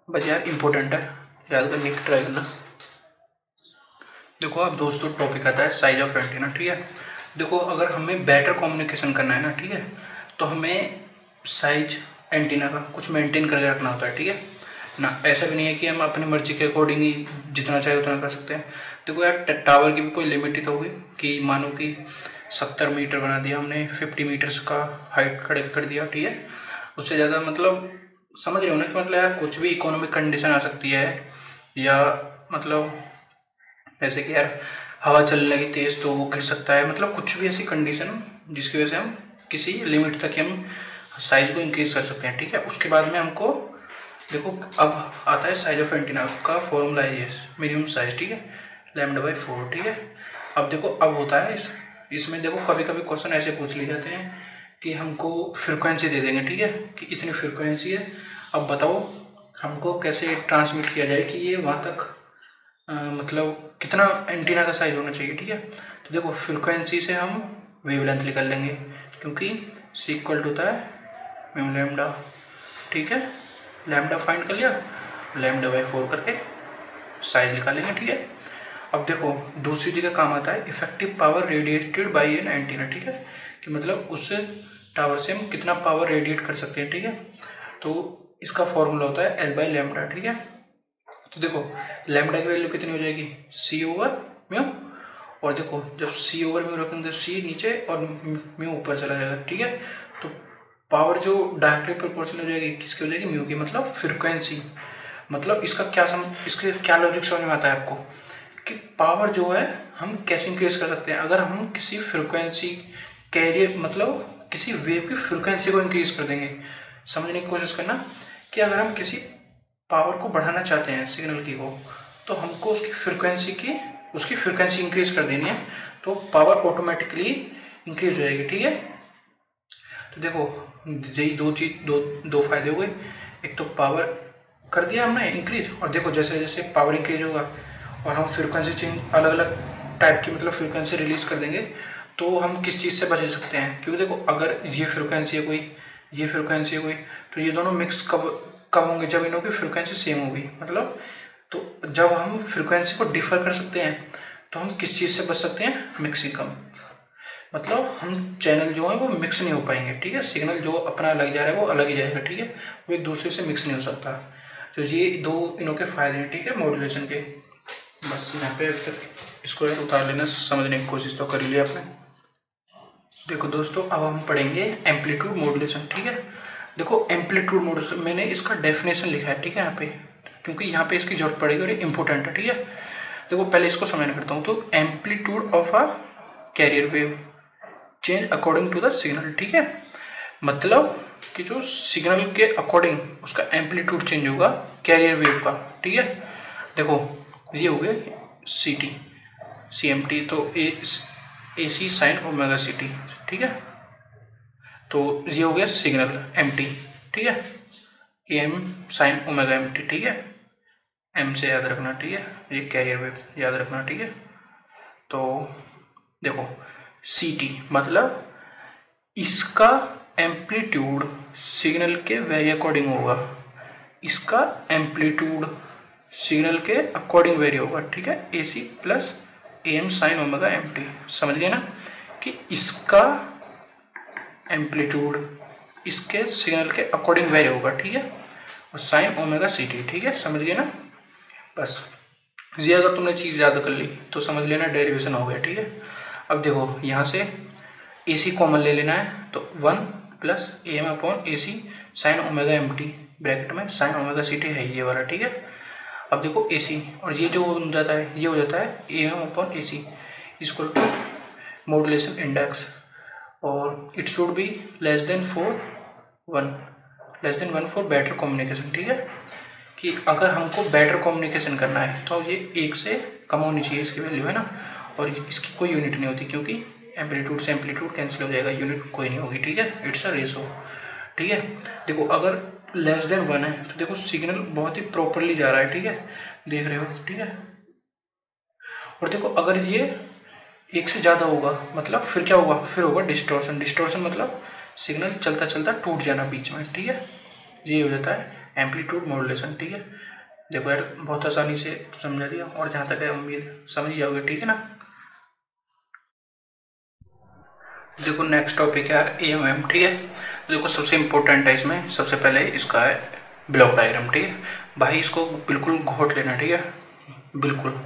बस यार इंपॉर्टेंट है, याद करने की ट्राई करना। देखो अब दोस्तों टॉपिक आता है साइज ऑफ एंटीना, ठीक है। देखो अगर हमें बेटर कम्युनिकेशन करना है ना, ठीक है, तो हमें साइज एंटीना का कुछ मेंटेन करके रखना होता है, ठीक है ना। ऐसा भी नहीं है कि हम अपनी मर्जी के अकॉर्डिंग ही जितना चाहे उतना कर सकते हैं। देखो यार टावर की भी कोई लिमिट ही तो होगी, कि मानो कि 70 मीटर बना दिया हमने, 50 मीटर्स का हाइट खड़े कर दिया, ठीक है। उससे ज़्यादा मतलब समझ रहे हो ना कि मतलब यार कुछ भी इकोनॉमिक कंडीशन आ सकती है, या मतलब जैसे कि यार हवा चलने लगी तेज तो वो गिर सकता है, मतलब कुछ भी ऐसी कंडीशन जिसकी वजह से हम किसी लिमिट तक हम साइज को इंक्रीज कर सकते हैं, ठीक है। उसके बाद में हमको देखो अब आता है साइज ऑफ एंटीना, उसका फॉर्मूला है मिनिमम साइज, ठीक है, λ/4, ठीक है। अब देखो अब होता है इसमें देखो कभी कभी क्वेश्चन ऐसे पूछ लिए जाते हैं कि हमको फ्रिक्वेंसी दे देंगे, ठीक है, कि इतनी फ्रिक्वेंसी है, अब बताओ हमको कैसे ट्रांसमिट किया जाए कि ये वहाँ तक मतलब कितना एंटीना का साइज होना चाहिए, ठीक है। तो देखो फ्रिक्वेंसी से हम वेवलेंथ निकाल लेंगे, क्योंकि सी इक्वल होता है म्यू लैम्डा, ठीक है। लैम्डा फाइंड कर लिया, लैम्डा बाई 4 करके साइज निकालेंगे, ठीक है। अब देखो दूसरी जगह काम आता है effective power radiated by an antenna, ठीक है, कि मतलब उस टावर से हम कितना पावर रेडिएट कर सकते हैं, ठीक है। तो इसका फॉर्मूला होता है एल बाई लैम्डा, ठीक है। तो देखो लैम्डा की वैल्यू कितनी हो जाएगी, सी ओवर म्यू, और देखो जब सी ओवर म्यू रखेंगे तो सी नीचे और म्यू ऊपर चला जाएगा, ठीक है। तो पावर जो डायरेक्टली प्रोपोर्शनल हो जाएगी किसकी हो जाएगी, म्यू की, मतलब फ्रिक्वेंसी। मतलब इसके क्या लॉजिक समझ में आता है आपको कि पावर जो है हम कैसे इंक्रीज कर सकते हैं, अगर हम किसी फ्रिक्वेंसी कैरियर मतलब किसी वेव की फ्रिक्वेंसी को इंक्रीज कर देंगे। समझने की कोशिश करना कि अगर हम किसी पावर को बढ़ाना चाहते हैं सिग्नल की को, तो हमको उसकी फ्रिक्वेंसी इंक्रीज कर देनी है, तो पावर ऑटोमेटिकली इंक्रीज हो जाएगी, ठीक है। तो देखो यही दो फायदे हुए, एक तो पावर कर दिया हमने इंक्रीज, और देखो जैसे जैसे पावर इंक्रीज होगा और हम फ्रिक्वेंसी चेंज अलग अलग टाइप की मतलब फ्रिक्वेंसी रिलीज कर देंगे, तो हम किस चीज़ से बच सकते हैं, क्योंकि देखो अगर ये फ्रिक्वेंसी है कोई, ये फ्रिक्वेंसी है कोई, तो ये दोनों मिक्स कब होंगे, जब इनों की फ्रिक्वेंसी सेम होगी, मतलब तो जब हम फ्रिक्वेंसी को डिफर कर सकते हैं तो हम किस चीज़ से बच सकते हैं, मिक्सिंग कम, मतलब हम चैनल जो है वो मिक्स नहीं हो पाएंगे, ठीक है। सिग्नल जो अपना अलग जा रहा है वो अलग ही जाएगा, ठीक है, वो एक दूसरे से मिक्स नहीं हो सकता। तो ये दो इनों के फायदे हैं, ठीक है, मॉड्यूलेशन के। बस यहाँ पे इसको उतार लेना, समझने की कोशिश तो कर ही लिया आपने। देखो दोस्तों अब हम पढ़ेंगे एम्पलीट्यूड मॉड्यूलेशन, ठीक है। देखो एम्पलीट्यूड मॉड्यूलेशन मैंने इसका डेफिनेशन लिखा है, ठीक है, यहाँ पे, क्योंकि यहाँ पे इसकी जरूरत पड़ेगी और ये इंपॉर्टेंट है, ठीक है। देखो पहले इसको समझना करता हूँ। तो amplitude of a carrier wave change according to the signal, ठीक है, मतलब कि जो सिग्नल के अकॉर्डिंग उसका एम्पलीट्यूड चेंज होगा कैरियर वेव का, ठीक है। देखो ये हो गया C T C M T, तो A C sine omega C T, ठीक है। तो ये हो गया सिग्नल एम टी, ठीक है, A M sine omega M T, ठीक है, एम से याद रखना, ठीक है, ये कैरियर वेव याद रखना, ठीक है। तो देखो सी टी मतलब इसका एम्पलीट्यूड सिग्नल के वेरी अकॉर्डिंग होगा, इसका एम्पलीट्यूड सिग्नल के अकॉर्डिंग वेरी होगा, ठीक है, A C plus A M sine omega M T. समझ गए ना कि इसका एम्पलीट्यूड इसके सिग्नल के अकॉर्डिंग वेरी होगा, ठीक है, और साइन ओमेगा सी टी, ठीक है, समझ गए ना। बस ये अगर तुमने चीज़ याद कर ली तो समझ लेना डेरिवेशन हो गया, ठीक है। अब देखो यहाँ से ए सी कॉमन ले लेना है, तो 1 plus A M upon A C sine omega M T, bracket में साइन ओमेगा सी टी है ये वाला, ठीक है। अब देखो ए सी और ये जो हो जाता है ये हो जाता है A M upon A C equal to modulation index, और it should be less than 1 for better communication, ठीक है, कि अगर हमको बेटर कम्युनिकेशन करना है तो ये 1 से कम होनी चाहिए इसकी वैल्यू, है ना, और इसकी कोई यूनिट नहीं होती क्योंकि एम्पलीट्यूड से एम्पलीट्यूड कैंसिल हो जाएगा, यूनिट कोई नहीं होगी, ठीक है, इट्स अ रेशो, ठीक है। देखो अगर लेस देन 1 है तो देखो सिग्नल बहुत ही प्रॉपरली जा रहा है, ठीक है, देख रहे हो, ठीक है। और देखो अगर ये 1 से ज़्यादा होगा मतलब फिर क्या होगा, फिर होगा डिस्टॉर्शन। डिस्टॉर्शन मतलब सिग्नल चलता चलता टूट जाना बीच में, ठीक है, ये हो जाता है एम्पलीट्यूड मॉड्यूलेशन, ठीक है। देखो यार बहुत आसानी से समझा दिया, और जहाँ तक है उम्मीद समझ जाओगे, ठीक है ना। देखो नेक्स्ट टॉपिक है यार AMM, ठीक है। देखो सबसे इम्पोर्टेंट है इसमें, सबसे पहले इसका है ब्लॉक डायग्राम, ठीक है भाई, इसको बिल्कुल घोट लेना, ठीक है, बिल्कुल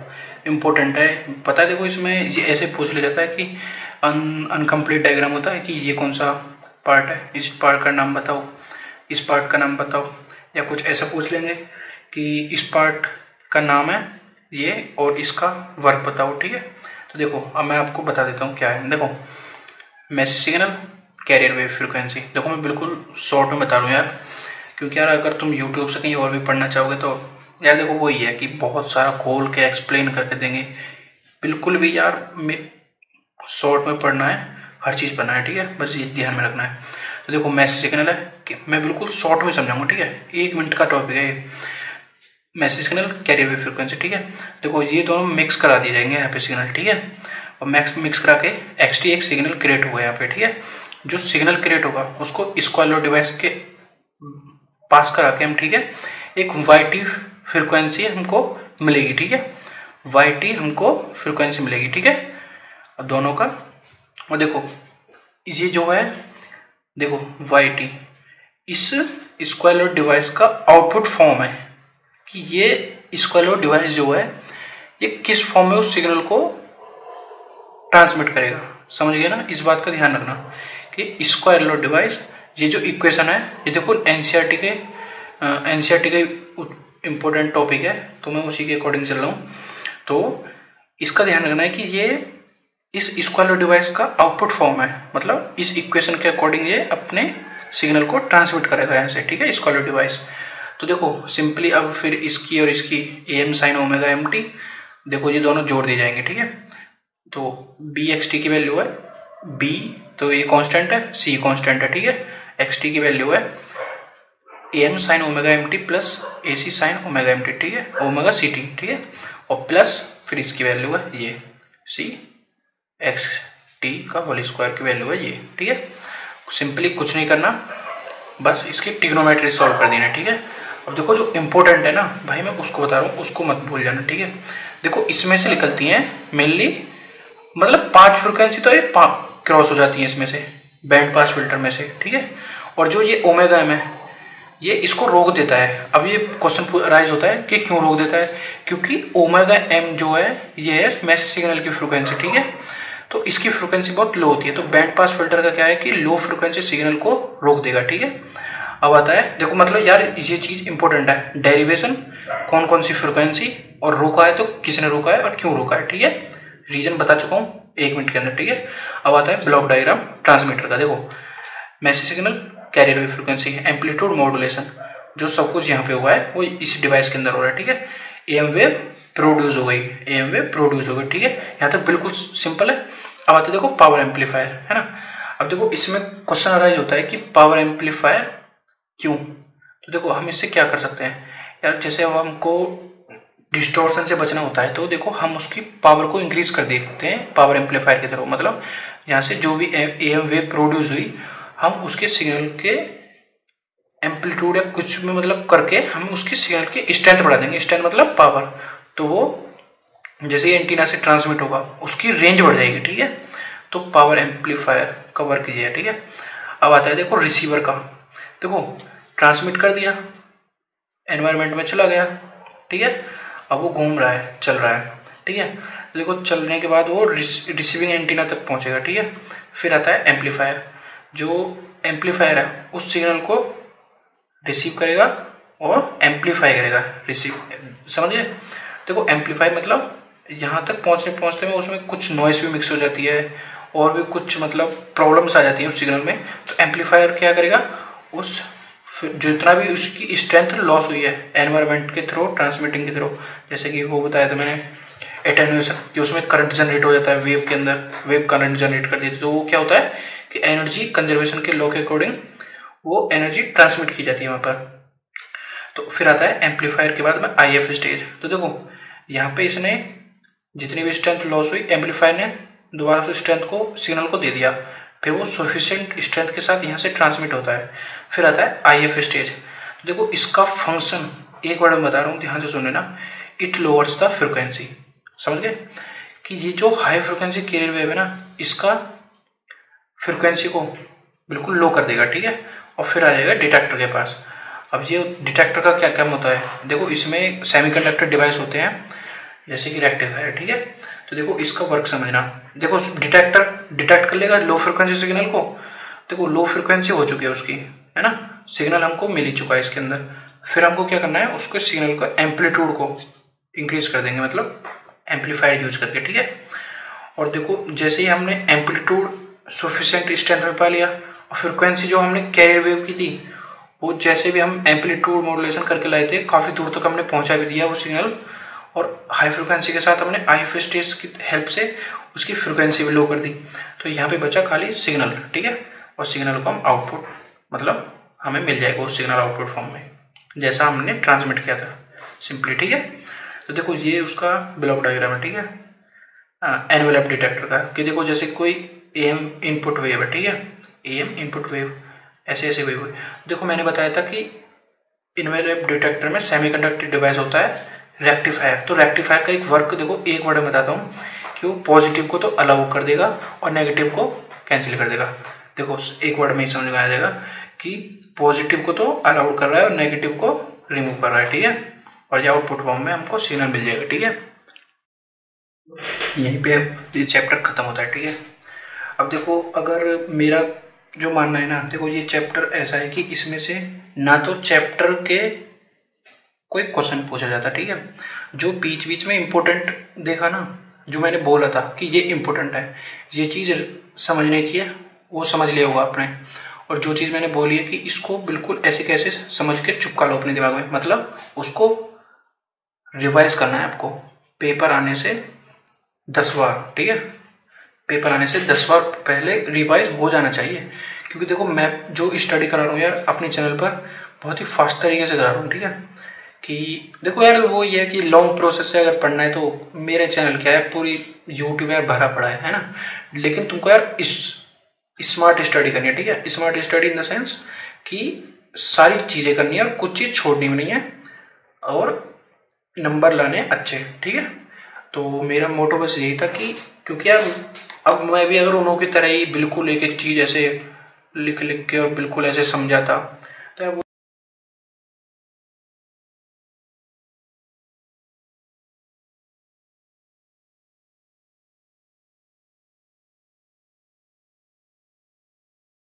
इम्पोर्टेंट है, पता है। देखो इसमें ये ऐसे पूछ लिया जाता है कि अनकम्प्लीट डायग्राम होता है कि ये कौन सा पार्ट है, इस पार्ट का नाम बताओ, इस पार्ट का नाम बताओ, या कुछ ऐसा पूछ लेंगे कि इस पार्ट का नाम है ये और इसका वर्क बताओ, ठीक है। तो देखो अब मैं आपको बता देता हूँ क्या है। देखो message signal carrier wave frequency, देखो मैं बिल्कुल शॉर्ट में बता रहा हूँ यार, क्योंकि यार अगर तुम यूट्यूब से कहीं और भी पढ़ना चाहोगे तो यार देखो वही है कि बहुत सारा खोल के एक्सप्लेन करके देंगे, बिल्कुल भी यार शॉर्ट में पढ़ना है, हर चीज़ पढ़ना है, ठीक है, बस ये ध्यान में रखना है। तो देखो मैसेज सिग्नल है कि मैं बिल्कुल शॉर्ट में समझाऊंगा, ठीक है, 1 मिनट का टॉपिक है ये, message signal carrier wave frequency, ठीक है। देखो ये दोनों मिक्स करा दिए जाएंगे यहाँ पे सिग्नल, ठीक है, और मिक्स करा के XT एक सिग्नल क्रिएट हुआ है यहाँ पे, ठीक है। जो सिग्नल क्रिएट होगा उसको स्क्वायर डिवाइस के पास करा के हम, ठीक है, एक YT फ्रिक्वेंसी हमको मिलेगी, ठीक है, YT हमको फ्रिक्वेंसी मिलेगी, ठीक है, और दोनों का। और देखो ये जो है, देखो YT इस स्क्वायर डिवाइस का आउटपुट फॉर्म है कि ये स्क्वायर डिवाइस जो है ये किस फॉर्म में उस सिग्नल को ट्रांसमिट करेगा, समझ गए ना। इस बात का ध्यान रखना कि स्क्वायर डिवाइस, ये जो इक्वेशन है ये देखो NCERT के इम्पोर्टेंट टॉपिक है, तो मैं उसी के अकॉर्डिंग चल रहा हूँ। तो इसका ध्यान रखना है कि ये इस स्क्वायर डिवाइस का आउटपुट फॉर्म है, मतलब इस इक्वेशन के अकॉर्डिंग ये अपने सिग्नल को ट्रांसमिट करेगा यहाँ से, ठीक है, स्क्वायर डिवाइस। तो देखो सिंपली अब फिर इसकी और इसकी AM sin ओमेगा MT, देखो ये दोनों जोड़ दिए जाएंगे, ठीक है। तो BXT की वैल्यू है B, तो ये कांस्टेंट है, C कांस्टेंट है, ठीक है, XT की वैल्यू है AM sin omega MT plus AC sin omega MT, ठीक है, ओमेगा CT, ठीक है, और प्लस फिर इसकी वैल्यू है ये C XT का होल स्क्वायर की वैल्यू है ये, ठीक है। सिंपली कुछ नहीं करना, बस इसकी ट्रिग्नोमेट्री सॉल्व कर देना, ठीक है। अब देखो जो इम्पोर्टेंट है ना भाई, मैं उसको बता रहा हूँ, उसको मत भूल जाना, ठीक है। देखो इसमें से निकलती हैं मेनली, मतलब 5 फ्रिक्वेंसी तो ये क्रॉस हो जाती है इसमें से, बैंड पास फिल्टर में से, ठीक है। और जो ये ओमेगा M है ये इसको रोक देता है। अब ये क्वेश्चन राइज होता है कि क्यों रोक देता है, क्योंकि ओमेगा M जो है ये है मैसेज सिग्नल की फ्रिक्वेंसी, ठीक है, तो इसकी फ्रिक्वेंसी बहुत लो होती है। तो बैंड पास फिल्टर का क्या है कि लो फ्रिक्वेंसी सिग्नल को रोक देगा, ठीक है। अब आता है, देखो मतलब यार ये चीज़ इंपॉर्टेंट है, डेरिवेशन, कौन कौन सी फ्रिक्वेंसी और रोका है तो किसने रोका है और क्यों रोका है, ठीक है, रीजन बता चुका हूँ 1 मिनट के अंदर, ठीक है। अब आता है ब्लॉक डायग्राम ट्रांसमीटर का। देखो message signal carrier wave frequency amplitude modulation, जो सब कुछ यहाँ पे हुआ है वो इस डिवाइस के अंदर हो रहा है, ठीक है। AM वेव प्रोड्यूस हो गई, AM वेव प्रोड्यूस हो गई, ठीक है, यहाँ तक बिल्कुल सिंपल है। अब आते देखो पावर एम्पलीफायर, है ना। अब देखो इसमें क्वेश्चन अराइज होता है कि पावर एम्पलीफायर क्यों, तो देखो हम इससे क्या कर सकते हैं यार, जैसे अब हमको डिस्टॉर्शन से बचना होता है तो देखो हम उसकी पावर को इंक्रीज कर देते हैं पावर एम्पलीफायर की तरफ, मतलब यहाँ से जो भी AM वेव प्रोड्यूस हुई हम उसके सिग्नल के एम्पलीट्यूड या कुछ में मतलब करके हम उसकी सिग्नल की स्ट्रेंथ बढ़ा देंगे, स्ट्रेंथ मतलब पावर, तो वो जैसे ही एंटीना से ट्रांसमिट होगा उसकी रेंज बढ़ जाएगी, ठीक है। तो पावर एम्पलीफायर का वर्क ये है, ठीक है। अब आता है देखो रिसीवर का, देखो ट्रांसमिट कर दिया, एनवायरनमेंट में चला गया, ठीक है, अब वो घूम रहा है, चल रहा है, ठीक है। तो देखो चलने के बाद वो रिसीविंग एंटीना तक पहुंचेगा, ठीक है। फिर आता है एम्पलीफायर, जो एम्पलीफायर है उस सिग्नल को रिसीव करेगा और एम्पलीफाई करेगा, रिसीव, समझिए। देखो एम्पलीफाई मतलब यहाँ तक पहुँचते में उसमें कुछ नॉइस भी मिक्स हो जाती है और भी कुछ मतलब प्रॉब्लम्स आ जाती है उस सिग्नल में, तो एम्पलीफायर क्या करेगा, उस जितना भी उसकी स्ट्रेंथ लॉस हुई है एनवायरनमेंट के थ्रू, ट्रांसमिटिंग के थ्रू, जैसे कि वो बताया था मैंने एटेन्यूएशन, कि उसमें करंट जनरेट हो जाता है वेव के अंदर, वेव करंट जनरेट कर देती है, तो वो क्या होता है कि एनर्जी कंजर्वेशन के लॉ के अकॉर्डिंग वो एनर्जी ट्रांसमिट की जाती है वहाँ पर। तो फिर आता है एम्पलीफायर के बाद में IF स्टेज, तो देखो यहाँ पे इसने जितनी भी स्ट्रेंथ लॉस हुई एम्पलीफायर ने दोबारा से स्ट्रेंथ को सिग्नल को दे दिया, फिर वो सफिशिएंट स्ट्रेंथ के साथ यहाँ से ट्रांसमिट होता है। फिर आता है IF स्टेज, देखो इसका फंक्शन एक बार मैं बता रहा हूँ, ध्यान से सुनने ना, इट लोअर्स द फ्रिक्वेंसी, समझ गए कि ये जो हाई फ्रिक्वेंसी कैरियर वेव है ना, इसका फ्रिक्वेंसी को बिल्कुल लो कर देगा, ठीक है, और फिर आ जाएगा डिटेक्टर के पास। अब ये डिटेक्टर का क्या काम होता है, देखो इसमें सेमीकंडक्टर डिवाइस होते हैं जैसे कि रेक्टिफायर, ठीक है। तो देखो इसका वर्क समझना, देखो डिटेक्टर डिटेक्ट कर लेगा लो फ्रिक्वेंसी सिग्नल को, देखो लो फ्रिक्वेंसी हो चुकी है उसकी, है ना, सिग्नल हमको मिल ही चुका है इसके अंदर। फिर हमको क्या करना है, उसके सिग्नल का एम्पलीट्यूड को इंक्रीज कर देंगे, मतलब एम्पलीफायर यूज करके, ठीक है। और देखो जैसे ही हमने एम्पलीट्यूड सफिशिएंट स्ट्रेंथ में पा लिया और फ्रिक्वेंसी जो हमने कैरियर वेव की थी वो जैसे भी हम एम्पलीट्यूड मॉड्यूलेशन करके लाए थे, काफ़ी दूर तक हमने पहुंचा भी दिया वो सिग्नल, और हाई फ्रिक्वेंसी के साथ हमने IF स्टेज की हेल्प से उसकी फ्रिक्वेंसी भी लो कर दी। तो यहाँ पे बचा खाली सिग्नल, ठीक है। और सिग्नल को हम आउटपुट मतलब हमें मिल जाएगा उस सिग्नल आउटपुट फॉर्म में जैसा हमने ट्रांसमिट किया था सिंपली, ठीक है। तो देखो ये उसका ब्लॉक डायग्राम है, ठीक है, एनवेलप डिटेक्टर का। कि देखो जैसे कोई AM इनपुट वेव है, ठीक है, AM इनपुट वेव ऐसे ऐसे वेव है। देखो मैंने बताया था कि एनवेलप डिटेक्टर में सेमीकंडक्टर डिवाइस होता है रेक्टिफायर। तो रेक्टिफायर का एक वर्क देखो एक वर्ड में बताता हूँ कि वो पॉजिटिव को तो अलाउ कर देगा और नेगेटिव को कैंसिल कर देगा। देखो एक वर्ड में ही समझ में आ जाएगा कि पॉजिटिव को तो अलाउड कर रहा है और नेगेटिव को रिमूव कर रहा है, ठीक है। और ये आउटपुट फॉर्म में हमको सिग्नल मिल जाएगा, ठीक है। यहीं पे ये चैप्टर खत्म होता है, ठीक है। अब देखो अगर मेरा जो मानना है ना, देखो ये चैप्टर ऐसा है कि इसमें से ना तो चैप्टर के कोई क्वेश्चन पूछा जाता, ठीक है। जो बीच बीच में इम्पोर्टेंट देखा ना, जो मैंने बोला था कि ये इम्पोर्टेंट है, ये चीज़ समझने की है, वो समझ लिया होगा आपने। और जो चीज़ मैंने बोली है कि इसको बिल्कुल ऐसे कैसे समझ के चुपका लो अपने दिमाग में, मतलब उसको रिवाइज करना है आपको पेपर आने से 10 बार, ठीक है। पेपर आने से 10 बार पहले रिवाइज हो जाना चाहिए। क्योंकि देखो मैं जो स्टडी करा रहा हूँ यार अपने चैनल पर बहुत ही फास्ट तरीके से करा रहा हूँ, ठीक है। कि देखो यार वो ये है कि लॉन्ग प्रोसेस से अगर पढ़ना है तो मेरे चैनल क्या है, पूरी यूट्यूब यार भरा पड़ा है ना। लेकिन तुमको यार स्मार्ट स्टडी करनी है, ठीक है। Smart study in the sense कि सारी चीज़ें करनी है और कुछ चीज़ छोड़नी भी नहीं है और नंबर लाने अच्छे, ठीक है। तो मेरा मोटो बस यही था कि क्योंकि यार अब मैं भी अगर उन्हों की तरह ही बिल्कुल एक एक चीज़ ऐसे लिख लिख के और बिल्कुल ऐसे समझाता तो यार